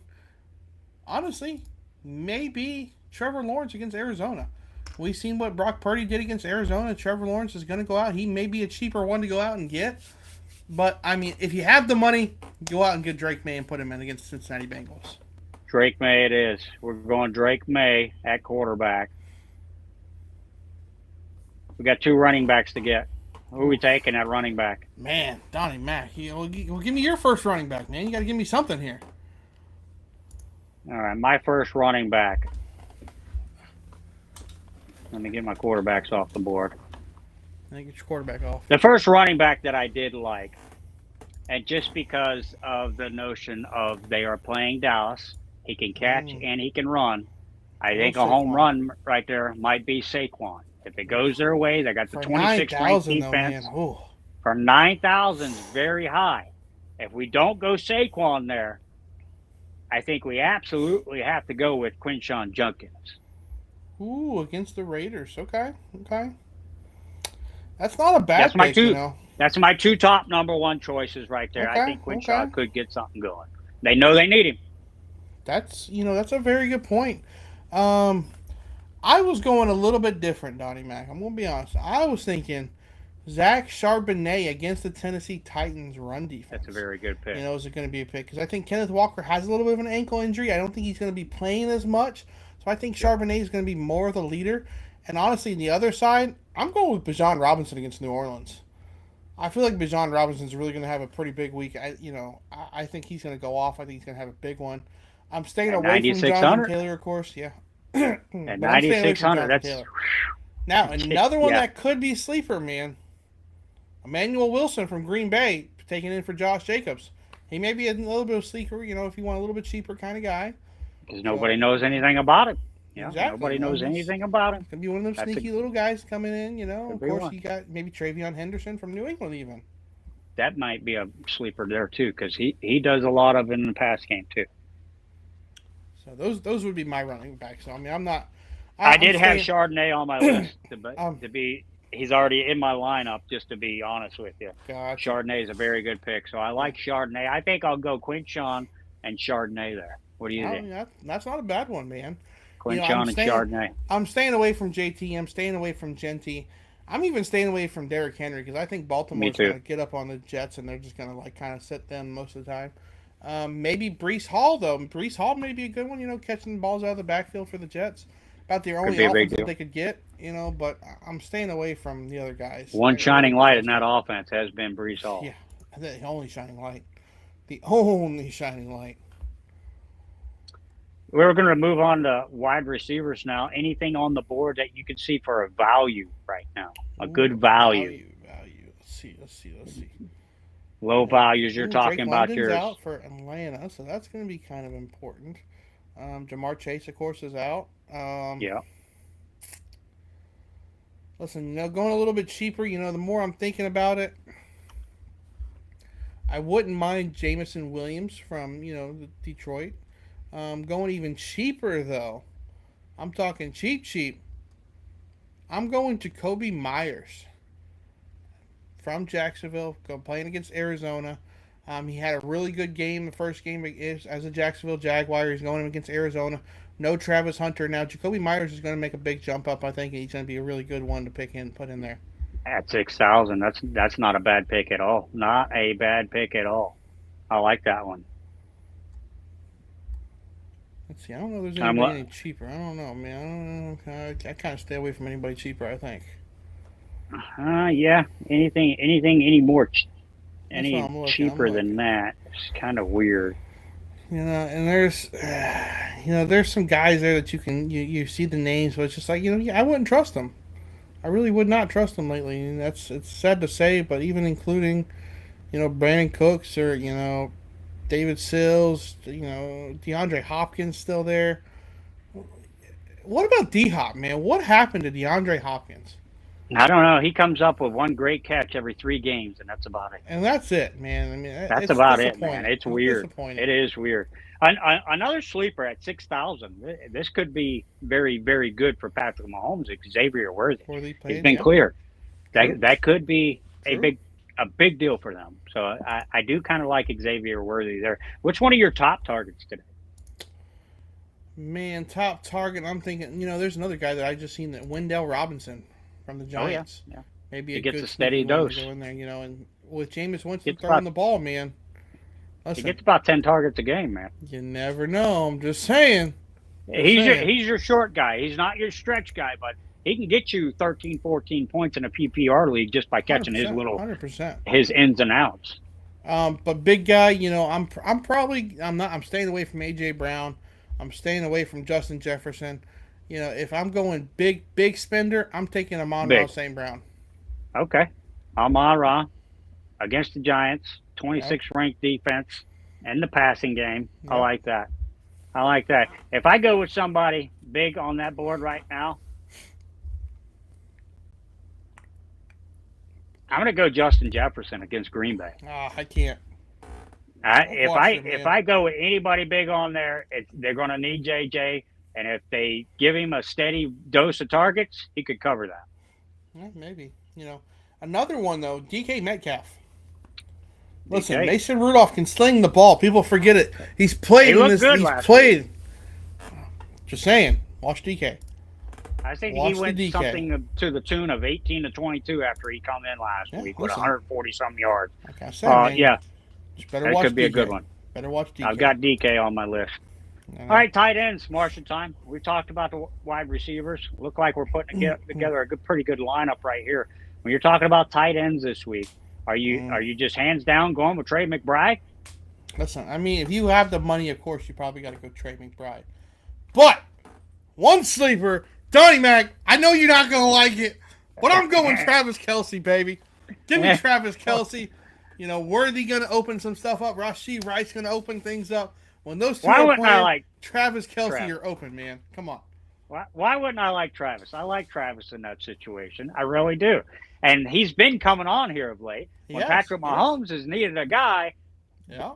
honestly, maybe Trevor Lawrence against Arizona. We've seen what Brock Purdy did against Arizona. Trevor Lawrence is going to go out. He may be a cheaper one to go out and get. But, I mean, if you have the money, go out and get Drake May and put him in against the Cincinnati Bengals. Drake May it is. We're going Drake May at quarterback. We got 2 running backs to get. Who are we taking at running back? Man, Donnie Mack. Well, give me your first running back, man. You got to give me something here. All right, my first running back. Let me get my quarterbacks off the board. Get your quarterback off. The first running back that I did like, and just because of the notion of they are playing Dallas, he can catch and he can run. I think a home run right there might be Saquon. If it goes their way, they got the 26th ranked defense. For 9,000 is very high. If we don't go Saquon there, I think we absolutely have to go with Quinshawn Judkins. Ooh, against the Raiders. Okay. That's not a bad pick, you know. That's my 2 top number 1 choices right there. I think Quinshawn could get something going. They know they need him. That's a very good point. I was going a little bit different, Donnie Mac. I'm going to be honest. I was thinking Zach Charbonnet against the Tennessee Titans run defense. That's a very good pick. Is it going to be a pick? Because I think Kenneth Walker has a little bit of an ankle injury. I don't think he's going to be playing as much. So I think Charbonnet is going to be more of the leader. And honestly, on the other side, I'm going with Bijan Robinson against New Orleans. I feel like Bijan Robinson's really going to have a pretty big week. I think he's going to go off. I think he's going to have a big one. I'm staying away from Jonathan Taylor, of course. Yeah. At 9,600, that's... Now, another one that could be sleeper, man. Emmanuel Wilson from Green Bay taking in for Josh Jacobs. He may be a little bit of sleeper, if you want a little bit cheaper kind of guy. Because nobody knows anything about him. Yeah, exactly. Nobody knows anything about him. It's going to be one of those sneaky little guys coming in, Of course, you got maybe Travion Henderson from New England even. That might be a sleeper there, too, because he does a lot of it in the pass game, too. So those would be my running backs. So, I mean, I'm not... I did have Chardonnay on my list to be... He's already in my lineup, just to be honest with you. Gotcha. Chardonnay is a very good pick, so I like Chardonnay. I think I'll go Quinshawn and Chardonnay there. What do you think? That's not a bad one, man. Quinshawn and Chardonnay. I'm staying away from JT. I'm staying away from Genty. I'm even staying away from Derrick Henry because I think Baltimore's going to get up on the Jets and they're just going to kind of sit them most of the time. Maybe Breece Hall, though. Breece Hall may be a good one, catching balls out of the backfield for the Jets. About the only offense that they could get, but I'm staying away from the other guys. One shining light in that offense has been Breece Hall. Yeah, the only shining light. The only shining light. We're going to move on to wide receivers now. Anything on the board that you can see for a value right now? A good value. Let's see. Low values, you're talking Drake about London's yours. Out for Atlanta, so that's going to be kind of important. Jamar Chase, of course, is out. Yeah. Listen, going a little bit cheaper, the more I'm thinking about it, I wouldn't mind Jamison Williams from, Detroit. Going even cheaper, though. I'm talking cheap. I'm going to Jacoby Myers from Jacksonville, playing against Arizona. He had a really good game. The first game as a Jacksonville Jaguar. He's going against Arizona. No Travis Hunter. Now, Jacoby Myers is going to make a big jump up, I think, and he's going to be a really good one to put in there. At 6,000, that's not a bad pick at all. Not a bad pick at all. I like that one. Let's see. I don't know if there's anybody any cheaper. I don't know, man. I kind of stay away from anybody cheaper, I think. Yeah. Anything any more any cheaper than that? It's kind of weird. And there's some guys there that you see the names, but it's just like, I wouldn't trust them. I really would not trust them lately. And it's sad to say, but even including, Brandon Cooks or, David Sills, DeAndre Hopkins still there. What about D-Hop, man? What happened to DeAndre Hopkins? I don't know. He comes up with one great catch every 3 games, and that's about it. And that's it, man. I mean, that's about it, man. It's weird. It is weird. Another sleeper at 6,000. This could be very, very good for Patrick Mahomes. Xavier Worthy. He's been cleared. That could be a big deal for them. So I do kind of like Xavier Worthy there. Which one of your top targets today? Man, top target. I'm thinking, there's another guy that I just seen, that Wendell Robinson from the Oh yeah, Giants. yeah. Maybe He a gets good a sneaky steady one to dose. go in there, and with Jameis Winston Gets throwing about the ball, man. he Listen, gets about 10 targets a game, man. you never know. I'm just saying. Just He's your saying. he's your short guy. He's not your stretch guy, but he can get you 13, 14 points in a PPR league just by catching his 100%. little 100%. his ins and outs. But big guy, I'm staying away from AJ Brown. I'm staying away from Justin Jefferson. If I'm going big spender, I'm taking Amon-Ra Big. St. Brown. Okay. Amon-Ra against the Giants, Yep. 26th ranked defense in the passing game. I Yep. like that. I like that. If I go with somebody big on that board right now, I'm going to go Justin Jefferson against Green Bay. I can't. If I go with anybody big on there, they're going to need JJ, and if they give him a steady dose of targets, he could cover that. Yeah, maybe. Another one though, DK Metcalf. Listen, DK. Mason Rudolph can sling the ball. People forget it. He's played He in looked this. good He's last played. week. Just saying. Watch DK. I think Watch he went the DK. something to the tune of 18 to 22 after he come in last week with 140 something yards. Like I said, man, Yeah, just better that watch could be DK. a good one. Better watch DK. I've got DK on my list. All right, tight ends, Marshentime. We talked about the wide receivers. Look like we're putting together a pretty good lineup right here. When you're talking about tight ends this week, are you just hands down going with Trey McBride? Listen, if you have the money, of course, you probably got to go Trey McBride. But one sleeper, Donnie Mac. I know you're not gonna like it, but I'm going Travis Kelce, baby. Give me Travis Kelce. Worthy gonna open some stuff up. Rashee Rice gonna open things up. When those two are playing, Travis Kelce, you're open, man. Come on. Why wouldn't I like Travis? I like Travis in that situation. I really do. And he's been coming on here of late. When Patrick Mahomes has needed a guy,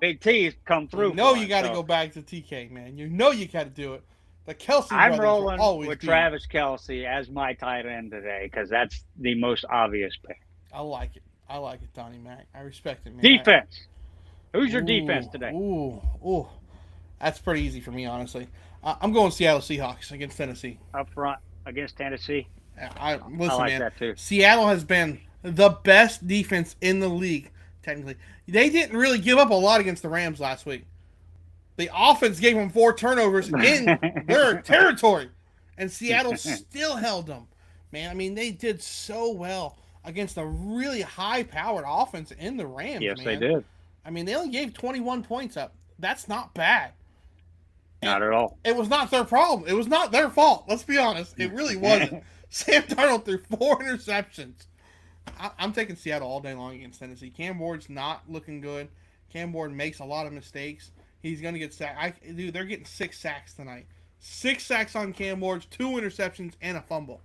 Big T's come through. You got to go back to TK, man. You got to do it. The Kelce brothers I'm rolling with be. Travis Kelce as my tight end today because that's the most obvious pick. I like it, Donnie Mac. I respect it, man. Defense. Who's your defense today? Ooh. That's pretty easy for me, honestly. I'm going Seattle Seahawks against Tennessee. Up front against Tennessee. I like man. That too. Seattle has been the best defense in the league, technically. They didn't really give up a lot against the Rams last week. The offense gave them 4 turnovers in their territory, and Seattle still held them. Man, they did so well against a really high-powered offense in the Rams. Yes, man. they did. They only gave 21 points up. That's not bad. Not at all. It was not their problem. It was not their fault. Let's be honest. It really wasn't. Sam Darnold threw 4 interceptions. I'm taking Seattle all day long against Tennessee. Cam Ward's not looking good. Cam Ward makes a lot of mistakes. He's going to get sacked. They're getting 6 sacks tonight. 6 sacks on Cam Ward, 2 interceptions, and a fumble.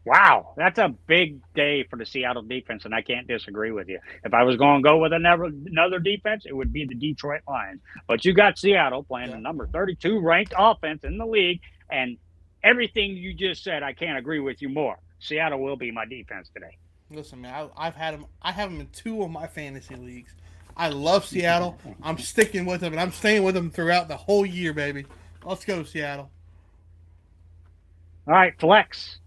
Wow, that's a big day for the Seattle defense, and I can't disagree with you. If I was going to go with another defense, it would be the Detroit Lions. But you got Seattle playing the number 32 ranked offense in the league, and everything you just said, I can't agree with you more. Seattle will be my defense today. Listen, man, I have them in 2 of my fantasy leagues. I love Seattle. I'm sticking with them, and I'm staying with them throughout the whole year, baby. Let's go, Seattle. All right, flex.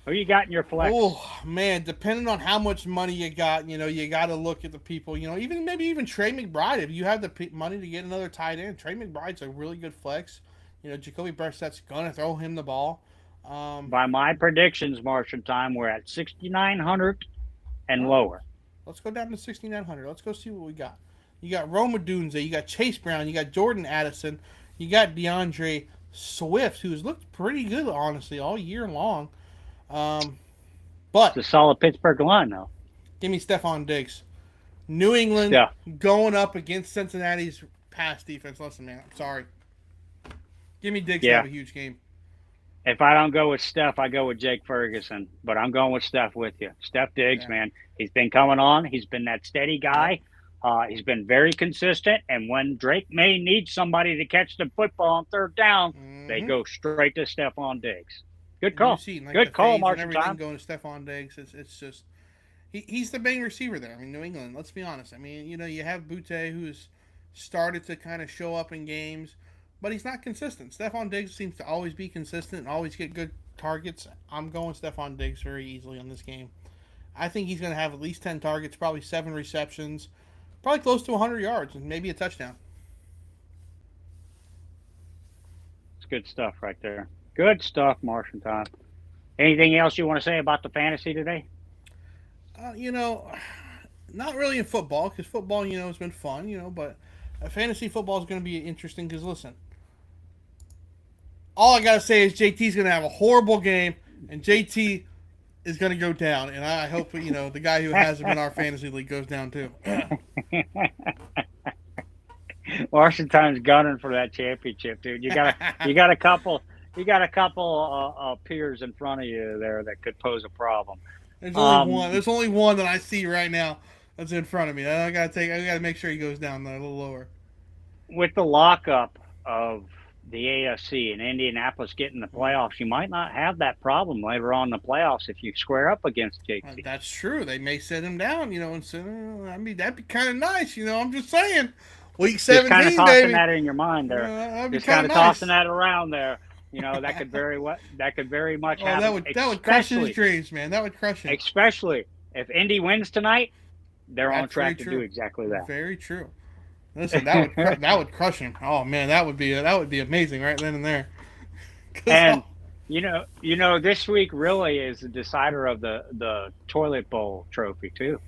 Who you got in your flex? Oh, man, depending on how much money you got, you got to look at the people. Even Trey McBride. If you have the money to get another tight end, Trey McBride's a really good flex. Jacoby Brissett's going to throw him the ball. By my predictions, Marshentime, we're at 6,900 and lower. Let's go down to 6,900. Let's go see what we got. You got Roma Dunze. You got Chase Brown. You got Jordan Addison. You got DeAndre Swift, who's looked pretty good, honestly, all year long. But it's a solid Pittsburgh line, though. Give me Stephon Diggs. New England going up against Cincinnati's pass defense. Listen, man, I'm sorry. Give me Diggs to have a huge game. If I don't go with Steph, I go with Jake Ferguson. But I'm going with Steph with you. Steph Diggs, man. He's been coming on. He's been that steady guy. He's been very consistent. And when Drake May needs somebody to catch the football on third down, they go straight to Stephon Diggs. Good call. Good call, Marshentime. Going to Stephon Diggs. It's just he's the main receiver there. New England. Let's be honest. You have Butte, who's started to kind of show up in games, but he's not consistent. Stephon Diggs seems to always be consistent and always get good targets. I'm going Stephon Diggs very easily on this game. I think he's going to have at least 10 targets, probably 7 receptions, probably close to 100 yards, and maybe a touchdown. It's good stuff right there. Good stuff, Marshentime. Anything else you want to say about the fantasy today? Not really in football, because football, has been fun, but fantasy football is going to be interesting because, listen, all I got to say is JT's going to have a horrible game, and JT is going to go down. And I hope, the guy who has him in our fantasy league goes down too. Marshentime's gunning for that championship, dude. You got a couple peers in front of you there that could pose a problem. There's only one. There's only one that I see right now that's in front of me. I gotta make sure he goes down a little lower. With the lockup of the AFC and Indianapolis getting the playoffs, you might not have that problem later on in the playoffs if you square up against JT. That's true. They may set him down, and say, that'd be kind of nice. I'm just saying. Week 17, just kind of tossing baby. that in your mind there. Just kind of tossing that around there. That could very much happen. That would crush his dreams, man. That would crush him. Especially if Indy wins tonight, they're on track to do exactly that. Very true. Listen, that would crush him. Oh man, that would be amazing right then and there. And this week really is the decider of the toilet bowl trophy too.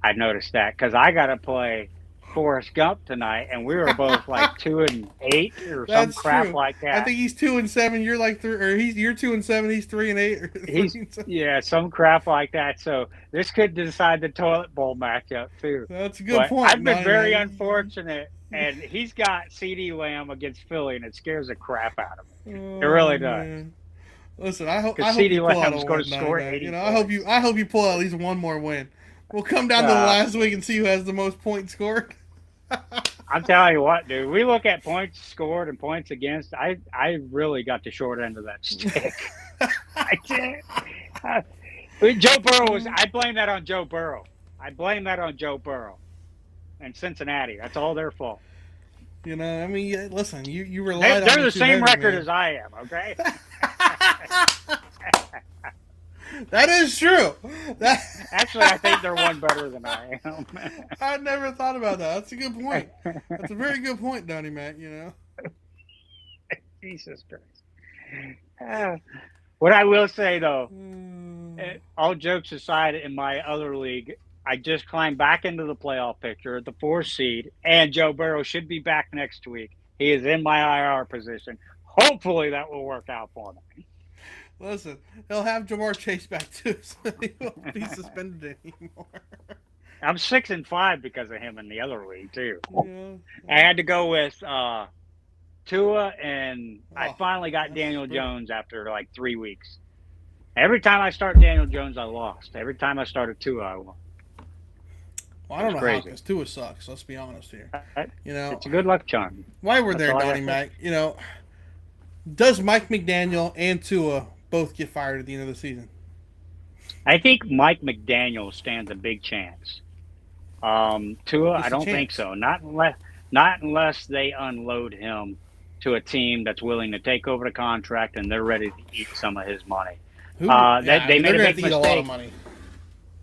I noticed that because I got to play Forrest Gump tonight, and we were both like 2-8 or some crap true. like that. I think he's 2-7. You're like 3, or you're 2-7. He's 3-8. Some crap like that. So this could decide the toilet bowl matchup too. That's a good point. I've been very unfortunate, and he's got CeeDee Lamb against Philly, and it scares the crap out of me. It really does. Man. Listen, I hope CeeDee you pull out Lamb's going to score 80. I hope you pull out at least one more win. We'll come down to the last week and see who has the most points scored. I'm telling you what, dude. We look at points scored and points against. I really got the short end of that stick. I did. Joe Burrow I blame that on Joe Burrow. And Cincinnati. That's all their fault. Listen, you relied on. They're the same record as I am. Okay. That is true. Actually, I think they're one better than I am. I never thought about that. That's a good point. That's a very good point, Donnie, Matt. Jesus Christ. What I will say, though, all jokes aside, in my other league, I just climbed back into the playoff picture at the 4th seed, and Joe Burrow should be back next week. He is in my IR position. Hopefully that will work out for me. Listen, he'll have Jamar Chase back too, so he won't be suspended anymore. I'm 6-5 because of him in the other league too. Yeah. I had to go with Tua, and I finally got Daniel Jones after like 3 weeks. Every time I start Daniel Jones, I lost. Every time I started Tua, I won. Well, I don't know how, because Tua sucks. Let's be honest here. It's a good luck charm. While we're there, Donnie Mac, does Mike McDaniel and Tua both get fired at the end of the season? I think Mike McDaniel stands a big chance. Tua, I don't think so. Not unless they unload him to a team that's willing to take over the contract and they're ready to eat some of his money. They made a big mistake. A lot of money.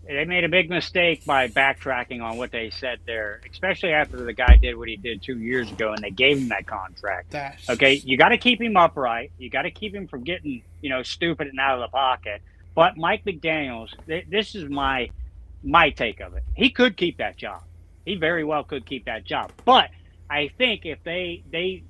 They made a big mistake by backtracking on what they said there, especially after the guy did what he did 2 years ago and they gave him that contract. Okay, you got to keep him upright. You got to keep him from getting, stupid and out of the pocket. But Mike McDaniels, this is my take of it. He could keep that job. He very well could keep that job. But I think if they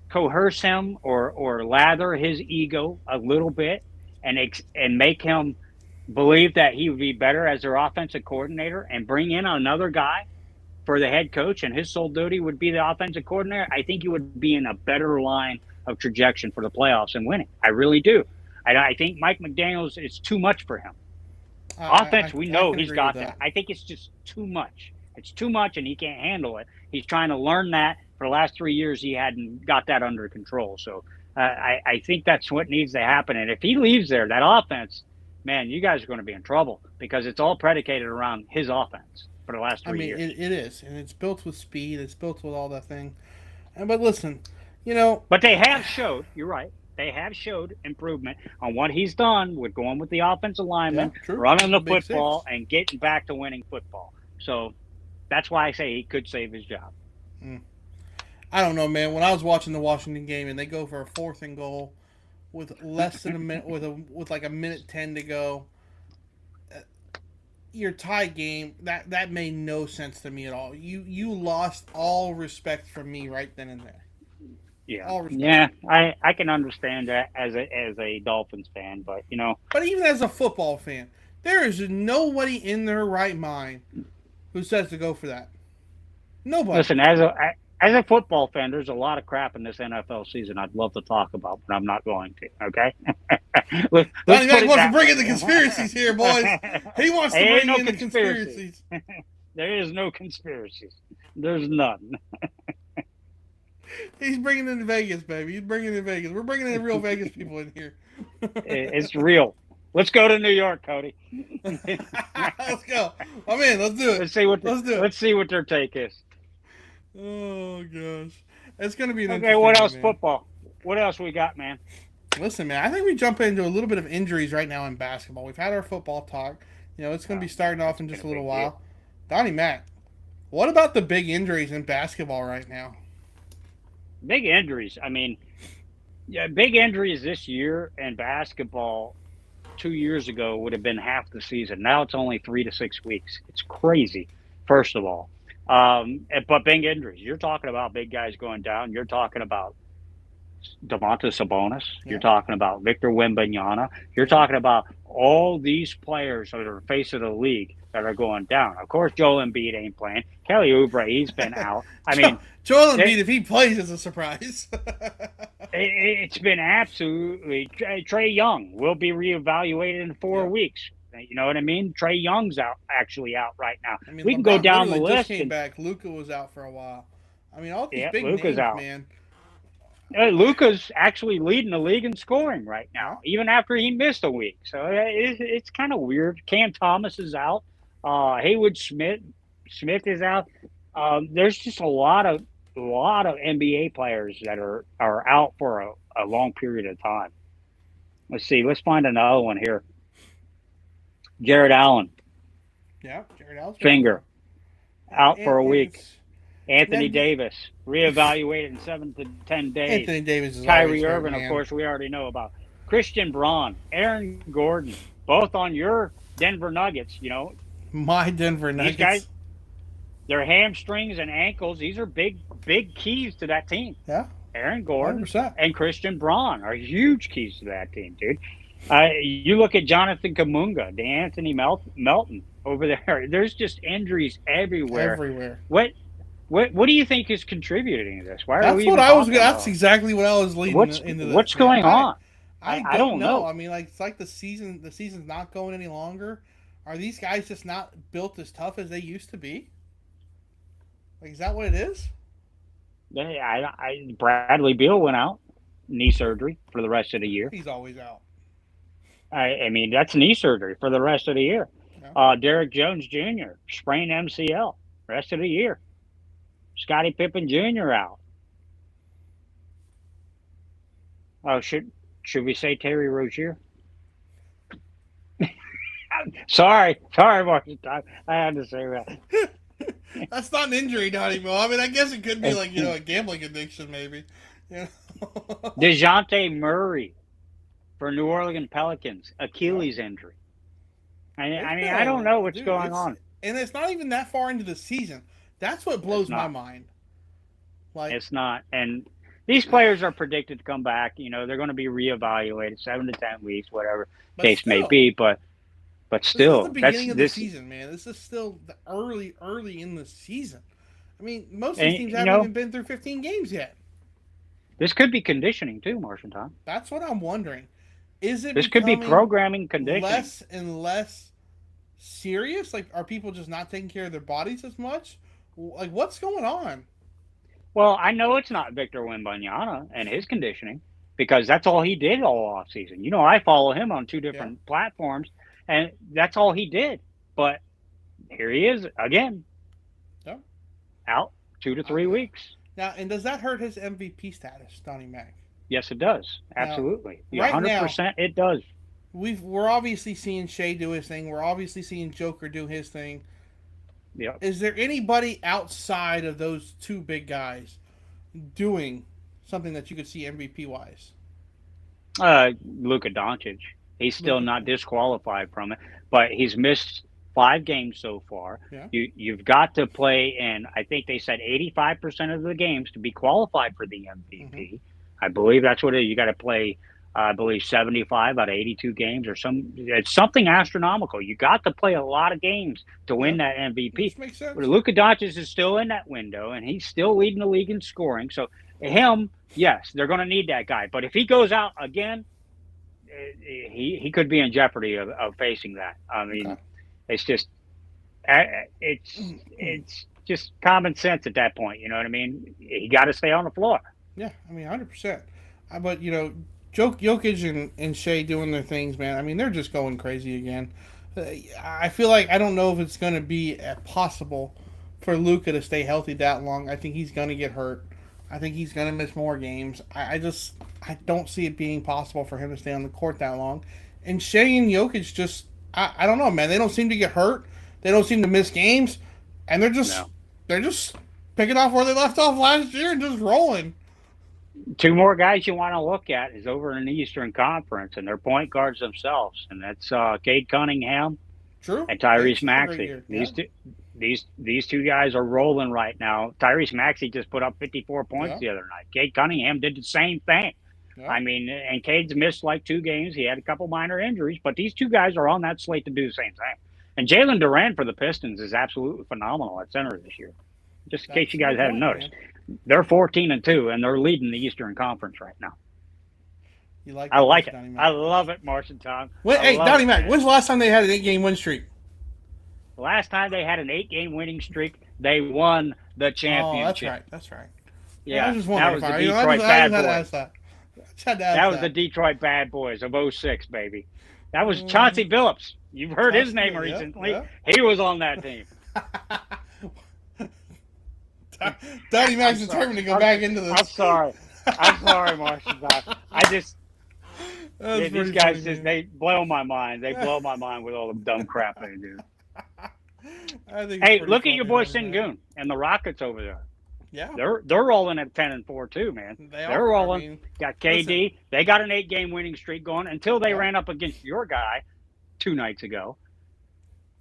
coerce him or lather his ego a little bit, and make him believe that he would be better as their offensive coordinator and bring in another guy for the head coach and his sole duty would be the offensive coordinator, I think he would be in a better line of trajectory for the playoffs and winning. I really do. I think Mike McDaniels is too much for him. Offense, we know he's got that. I think it's just too much. It's too much and he can't handle it. He's trying to learn that. For the last 3 years, he hadn't got that under control. So I think that's what needs to happen. And if he leaves there, that offense, man, you guys are going to be in trouble because it's all predicated around his offense. for the last 3 years. It is, and it's built with speed. It's built with all that thing. But listen, But they have showed. You're right. They have showed improvement on what he's done with going with the offensive lineman, running the football, and getting back to winning football. So that's why I say he could save his job. I don't know, man. When I was watching the Washington game and they go for a 4th and goal with less than a minute, with like a minute 10 to go, your tie game, that made no sense to me at all. You lost all respect from me right then and there. Yeah, I can understand that as a Dolphins fan, but But even as a football fan, there is nobody in their right mind who says to go for that. Nobody. Listen, as a football fan, there's a lot of crap in this NFL season I'd love to talk about, but I'm not going to. Okay. Donnie Mac wants to bring in the conspiracies here, boys. He wants to bring in the conspiracies. There is no conspiracies. There's none. He's bringing in Vegas, baby. He's bringing in Vegas. We're bringing in real Vegas people in here. It's real. Let's go to New York, Cody. Let's go. I'm in. Let's do it. Let's see what their take is. Oh gosh, it's gonna be an okay. What else? Man. Football. What else we got, man? Listen, man. I think we jump into a little bit of injuries right now in basketball. We've had our football talk. It's gonna be starting off in just a little while. Donnie Mac, what about the big injuries in basketball right now? Big injuries. I mean, big injuries this year in basketball 2 years ago would have been half the season. Now it's only 3 to 6 weeks. It's crazy, first of all. But big injuries. You're talking about big guys going down. You're talking about Domantas Sabonis. Yeah. You're talking about Victor Wembanyama. You're talking about all these players that are the face of the league that are going down. Of course, Joel Embiid ain't playing. Kelly Oubre, he's been out. I mean, Joel Embiid, if he plays, is a surprise. It's been absolutely. Trae Young will be reevaluated in 4 weeks. You know what I mean? Trae Young's actually out right now. I mean, we can go down the list. Just came back. Luka was out for a while. I mean, all these big names, out. Man. Luka's actually leading the league in scoring right now, even after he missed a week. So it's kind of weird. Cam Thomas is out. Haywood Smith is out. There's just a lot of NBA players that are out for a long period of time. Let's see. Let's find another one here. Jared Allen. Yeah, Jared Allen. Finger. Out for a week. Anthony Davis. Reevaluated in 7 to 10 days. Anthony Davis is Kyrie Irving, of course, we already know about. Christian Braun. Aaron Gordon. Both on your Denver Nuggets, My Denver Nuggets. These guys, their hamstrings and ankles, these are big keys to that team. Yeah. Aaron Gordon 100%. And Christian Braun are huge keys to that team, dude. You look at Jonathan Kuminga, DeAnthony Melton over there. There's just injuries everywhere. Everywhere. What do you think is contributing to this? Why are that's we what I was. That's about? exactly what I was leading into. This. What's going on? I don't know. I mean, it's like the season's not going any longer. Are these guys just not built as tough as they used to be? Like, is that what it is? Bradley Beal went out, knee surgery for the rest of the year. He's always out. I mean, that's knee surgery for the rest of the year. Yeah. Derek Jones Jr., sprained MCL, rest of the year. Scottie Pippen Jr. out. Oh, should we say Terry Rozier? Sorry, Marshentime. I had to say that. That's not an injury, Donnie. I mean, I guess it could be like a gambling addiction, maybe. DeJounte Murray for New Orleans Pelicans, Achilles injury. I mean, I don't know what's going on. And it's not even that far into the season. That's what blows my mind. Like, it's not. And these players are predicted to come back. They're going to be reevaluated 7 to 10 weeks, whatever case may be. But still, this is the beginning of the season, man. This is still the early in the season. I mean, most of these teams haven't even been through 15 games yet. This could be conditioning too, Marshentime. That's what I'm wondering. Is it? This could be programming conditioning. Less and less serious? Like, are people just not taking care of their bodies as much? Like, what's going on? Well, I know it's not Victor Wembanyama and his conditioning because that's all he did all offseason. I follow him on 2 different platforms, and that's all he did. But here he is again, Yep. out 2 to 3 weeks. Now, and does that hurt his MVP status, Donnie Mac? Yes, it does. Now, Absolutely. right 100% now, it does. we're obviously seeing Shea do his thing. We're obviously seeing Joker do his thing. Yep. Is there anybody outside of those two big guys doing something that you could see MVP wise? Luka Doncic. He's still not disqualified from it, but he's missed 5 games so far. Yeah. You've got to play in, I think they said 85% of the games to be qualified for the MVP. Mm-hmm. I believe that's what it is. You got to play, I believe, 75 out of 82 games or it's something astronomical. You got to play a lot of games to win that MVP. Which makes sense. Luka Doncic is still in that window, and he's still leading the league in scoring. So him, yes, they're going to need that guy. But if he goes out again, he could be in jeopardy of facing that. I mean, it's just just common sense at that point. You know what I mean? He got to stay on the floor. Yeah, I mean, 100%. But Jokic and Shea doing their things, man. I mean, they're just going crazy again. I feel like I don't know if it's going to be possible for Luka to stay healthy that long. I think he's going to get hurt. I think he's going to miss more games. I don't see it being possible for him to stay on the court that long. And Shea and Jokic just, I don't know, man. They don't seem to get hurt. They don't seem to miss games. And they're just picking off where they left off last year and just rolling. 2 more guys you want to look at is over in the Eastern Conference, and they're point guards themselves, and that's Cade Cunningham and Tyrese Maxey. These 2 guys are rolling right now. Tyrese Maxey just put up 54 points the other night. Cade Cunningham did the same thing. Yeah. I mean, and Cade's missed like 2 games. He had a couple minor injuries, but these 2 guys are on that slate to do the same thing. And Jalen Duran for the Pistons is absolutely phenomenal at center this year. Just in case you guys haven't noticed. Man. They're 14-2, and they're leading the Eastern Conference right now. I like it. I love it, Marshentime. Hey, Donnie Mac, when's the last time they had an 8-game win streak? The last time they had an 8-game winning streak, they won the championship. Oh, that's right. Yeah, that was the Detroit Bad Boys. That was the Detroit Bad Boys of 06, baby. That was Chauncey Billups. You've heard his name recently. Yeah. He was on that team. Donnie Mac's determined to go back into this. I'm sorry, Marshall. These guys they blow my mind. They blow my mind with all the dumb crap they do. Hey, look at your boy Sengun and the Rockets over there. Yeah, they're rolling at 10-4 too, man. They're rolling. I mean, got KD. Listen. They got an 8-game winning streak going until they ran up against your guy 2 nights ago.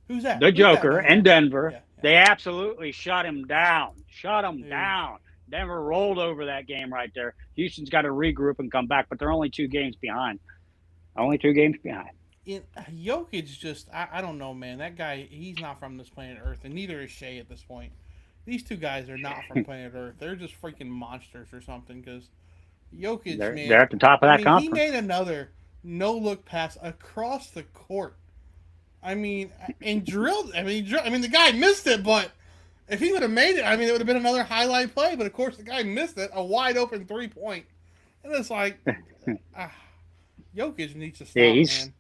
Who's that? The Joker in Denver. Yeah. They absolutely shut him down. Down. Denver rolled over that game right there. Houston's got to regroup and come back, but they're only 2 games behind. Jokic just, I don't know, man. That guy, he's not from this planet Earth, and neither is Shea at this point. These 2 guys are not from planet Earth. They're just freaking monsters or something, because Jokic, man. They're at the top of that conference. He made another no-look pass across the court. I mean, and drilled. I mean, the guy missed it, but if he would have made it, I mean, it would have been another highlight play. But of course, the guy missed it, a wide open 3-point, and it's like, Jokic needs to stop, man.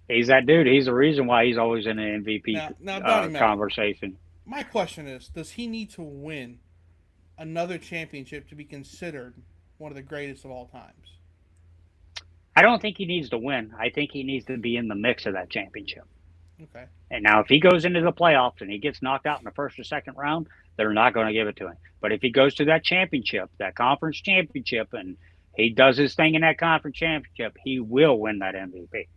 He's that dude. He's the reason why he's always in an MVP conversation. My question is, does he need to win another championship to be considered one of the greatest of all times? I don't think he needs to win. I think he needs to be in the mix of that championship. Okay. And now if he goes into the playoffs and he gets knocked out in the first or second round, they're not going to give it to him. But if he goes to that championship, that conference championship, and he does his thing in that conference championship, he will win that MVP.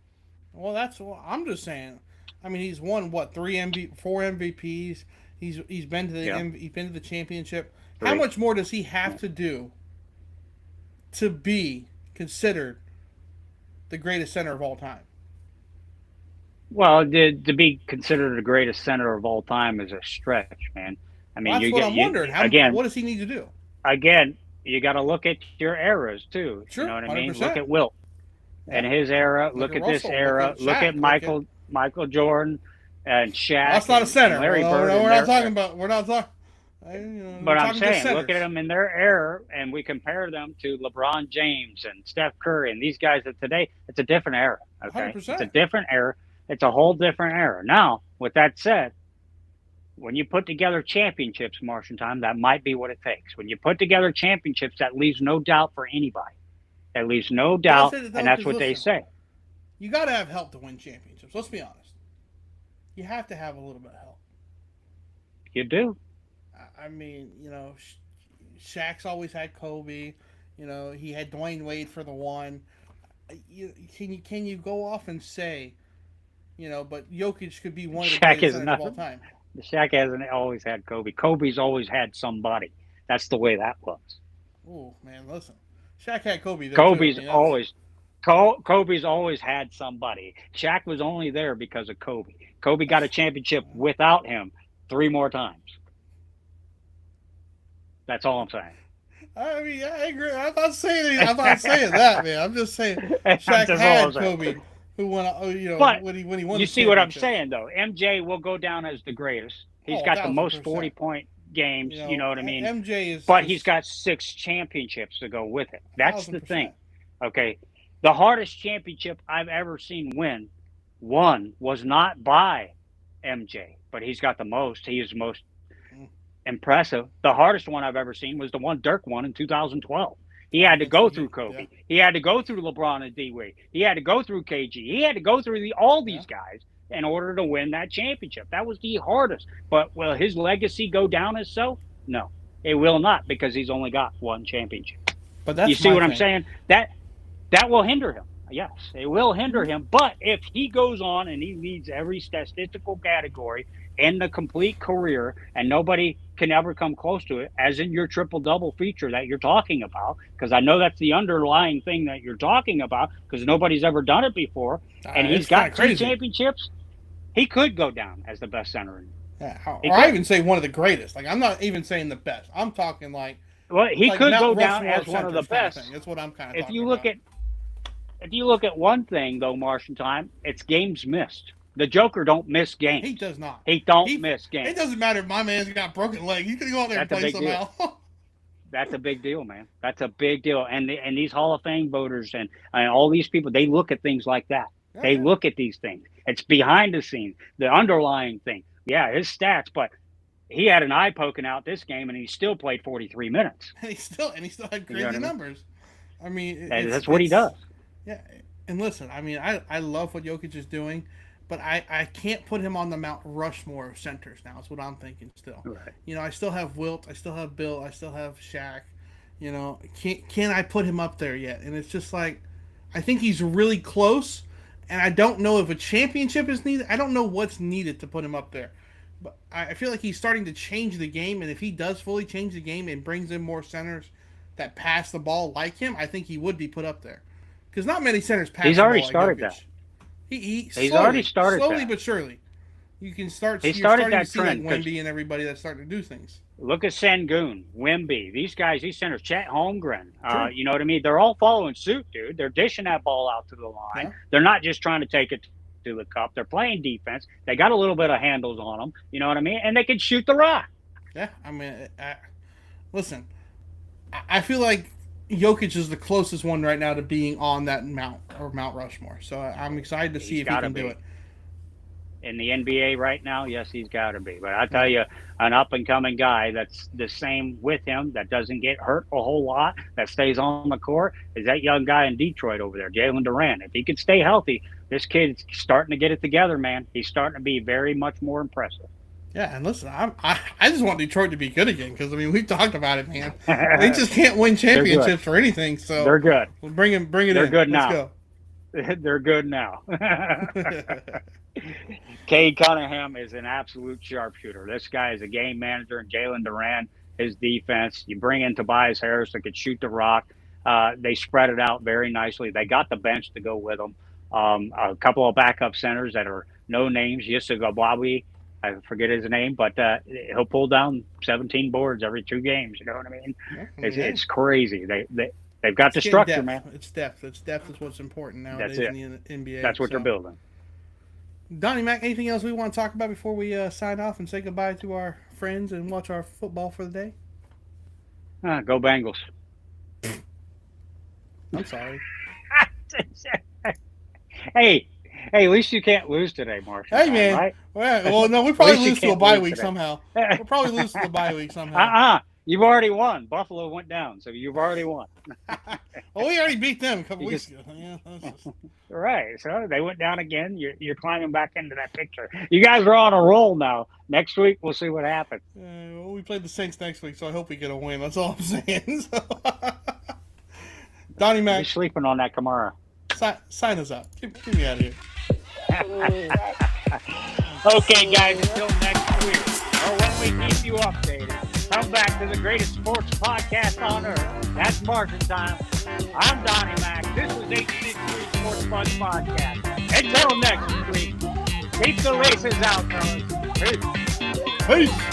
Well, that's what I'm just saying. I mean, he's won what, 4 MVPs. He's been to the championship. 3. How much more does he have to do to be considered the greatest center of all time? Well, to be considered the greatest center of all time is a stretch, man. I mean, that's what I'm wondering. What does he need to do? Again, you got to look at your eras too. Sure, you know what I mean? 100%. Look at Wilt and his era. Look at this era. Look at Michael Jordan and Shaq. That's not a center. Larry Bird. We're not talking about. We're not talking. But I'm saying, look at them in their era, and we compare them to LeBron James and Steph Curry and these guys of today. It's a different era. Okay, 100%. It's a different era. It's a whole different era. Now, with that said, when you put together championships, Marshentime, that might be what it takes. When you put together championships, that leaves no doubt for anybody. That leaves no Does doubt, it though? and that's Because what they listen, say. you got to have help to win championships. Let's be honest. You have to have a little bit of help. You do. I mean, Shaq's always had Kobe. He had Dwayne Wade for the one. Can you go off and say, but Jokic could be one of the Shaq greatest is centers of all nothing. time. Shaq hasn't always had Kobe. Kobe's always had somebody. That's the way that was. Oh man, listen, Shaq had Kobe though too. Kobe's always Kobe's always had somebody. Shaq was only there because of Kobe. Kobe got a championship without him 3 more times. That's all I'm saying. I mean, I agree. I'm not saying that, man. I'm just saying Shaq had Kobe, who won. But when he won. You see what I'm saying, though. MJ will go down as the greatest. He's got the most 40-point games. You know what I mean? MJ is. But he's got 6 championships to go with it. That's the thing. Okay, the hardest championship I've ever seen won was not by MJ, but he's got the most. He is the most impressive. The hardest one I've ever seen was the one Dirk won in 2012. He had to go through Kobe. Yeah. He had to go through LeBron and D-Wade. He had to go through KG. He had to go through all these guys in order to win that championship. That was the hardest. But will his legacy go down as so? No, it will not, because he's only got 1 championship. But that's you see what I'm saying? That will hinder him. Yes, it will hinder him. But if he goes on and he leads every statistical category in the complete career, and nobody can ever come close to it, as in your triple-double feature that you're talking about, because I know that's the underlying thing that you're talking about, because nobody's ever done it before, and he's got 2 championships, he could go down as the best center. Or I even say one of the greatest. Like, I'm not even saying the best. I'm talking like... Well, he could go down as one of the best. That's what I'm kind of talking about. If you look at one thing, though, Marshentime, it's games missed. The Joker don't miss games. He does not. He don't miss games. It doesn't matter if my man's got a broken leg. He's going to go out there and play somehow. That's a big deal, man. That's a big deal. And these Hall of Fame voters and all these people, they look at things like that. Yeah. They look at these things. It's behind the scenes, the underlying thing. Yeah, his stats, but he had an eye poking out this game, and he still played 43 minutes. And he still had crazy numbers. I mean, that's what he does. Yeah, and listen, I mean, I love what Jokic is doing, but I can't put him on the Mount Rushmore of centers now. That's what I'm thinking still. Right. I still have Wilt, I still have Bill, I still have Shaq. Can I put him up there yet? And it's just like, I think he's really close, and I don't know if a championship is needed. I don't know what's needed to put him up there. But I feel like he's starting to change the game, and if he does fully change the game and brings in more centers that pass the ball like him, I think he would be put up there. Because not many centers pass the ball. He's already started that. He's already started slowly but surely. You can start. You're starting to see like Wemby and everybody that's starting to do things. Look at Sengun, Wemby, these guys, these centers, Chet Holmgren. You know what I mean? They're all following suit, dude. They're dishing that ball out to the line. Yeah. They're not just trying to take it to the cup. They're playing defense. They got a little bit of handles on them. You know what I mean? And they can shoot the rock. Yeah, I mean, listen, I feel like Jokic is the closest one right now to being on that Mount Rushmore. So I'm excited to see if he can do it. In the NBA right now, yes, he's got to be. But I tell you, an up-and-coming guy that's the same with him, that doesn't get hurt a whole lot, that stays on the court, is that young guy in Detroit over there, Jalen Duran. If he could stay healthy, this kid's starting to get it together, man. He's starting to be very much more impressive. Yeah, and listen, I just want Detroit to be good again because, I mean, we've talked about it, man. They just can't win championships or anything. So they're good. We'll bring it they're in. They're good Let's now. Go. They're good now. Cade Cunningham is an absolute sharpshooter. This guy is a game manager, and Jalen Duran, his defense. You bring in Tobias Harris that could shoot the rock. They spread it out very nicely. They got the bench to go with them. A couple of backup centers that are no names. Yusuf Gabwabi, I forget his name, but he'll pull down 17 boards every 2 games. You know what I mean? It's crazy. They've got the structure, depth. man. It's depth. Depth is what's important nowadays in the NBA. That's what they're building. Donnie Mac, anything else we want to talk about before we sign off and say goodbye to our friends and watch our football for the day? Go Bengals. I'm sorry. Hey, Hey, at least you can't lose today, Marshall. Hey, man. Right? Well, no, we probably lose to a bye week today. somehow. We'll probably lose to the bye week somehow. You've already won. Buffalo went down, so you've already won. Well, we already beat them a couple weeks ago. Yeah, right. So they went down again. You're climbing back into that picture. You guys are on a roll now. Next week, we'll see what happens. Well, we play the Saints next week, so I hope we get a win. That's all I'm saying. So, Donnie Mac. You're sleeping on that Kamara. Sign us out. Get me out of here. Okay, guys, until next week, or when we keep you updated, come back to the greatest sports podcast on earth. That's Marshentime. I'm Donnie Mac. This was HC3 Sports Fun Podcast. Until next week, keep the races out, fellas. Peace. Peace.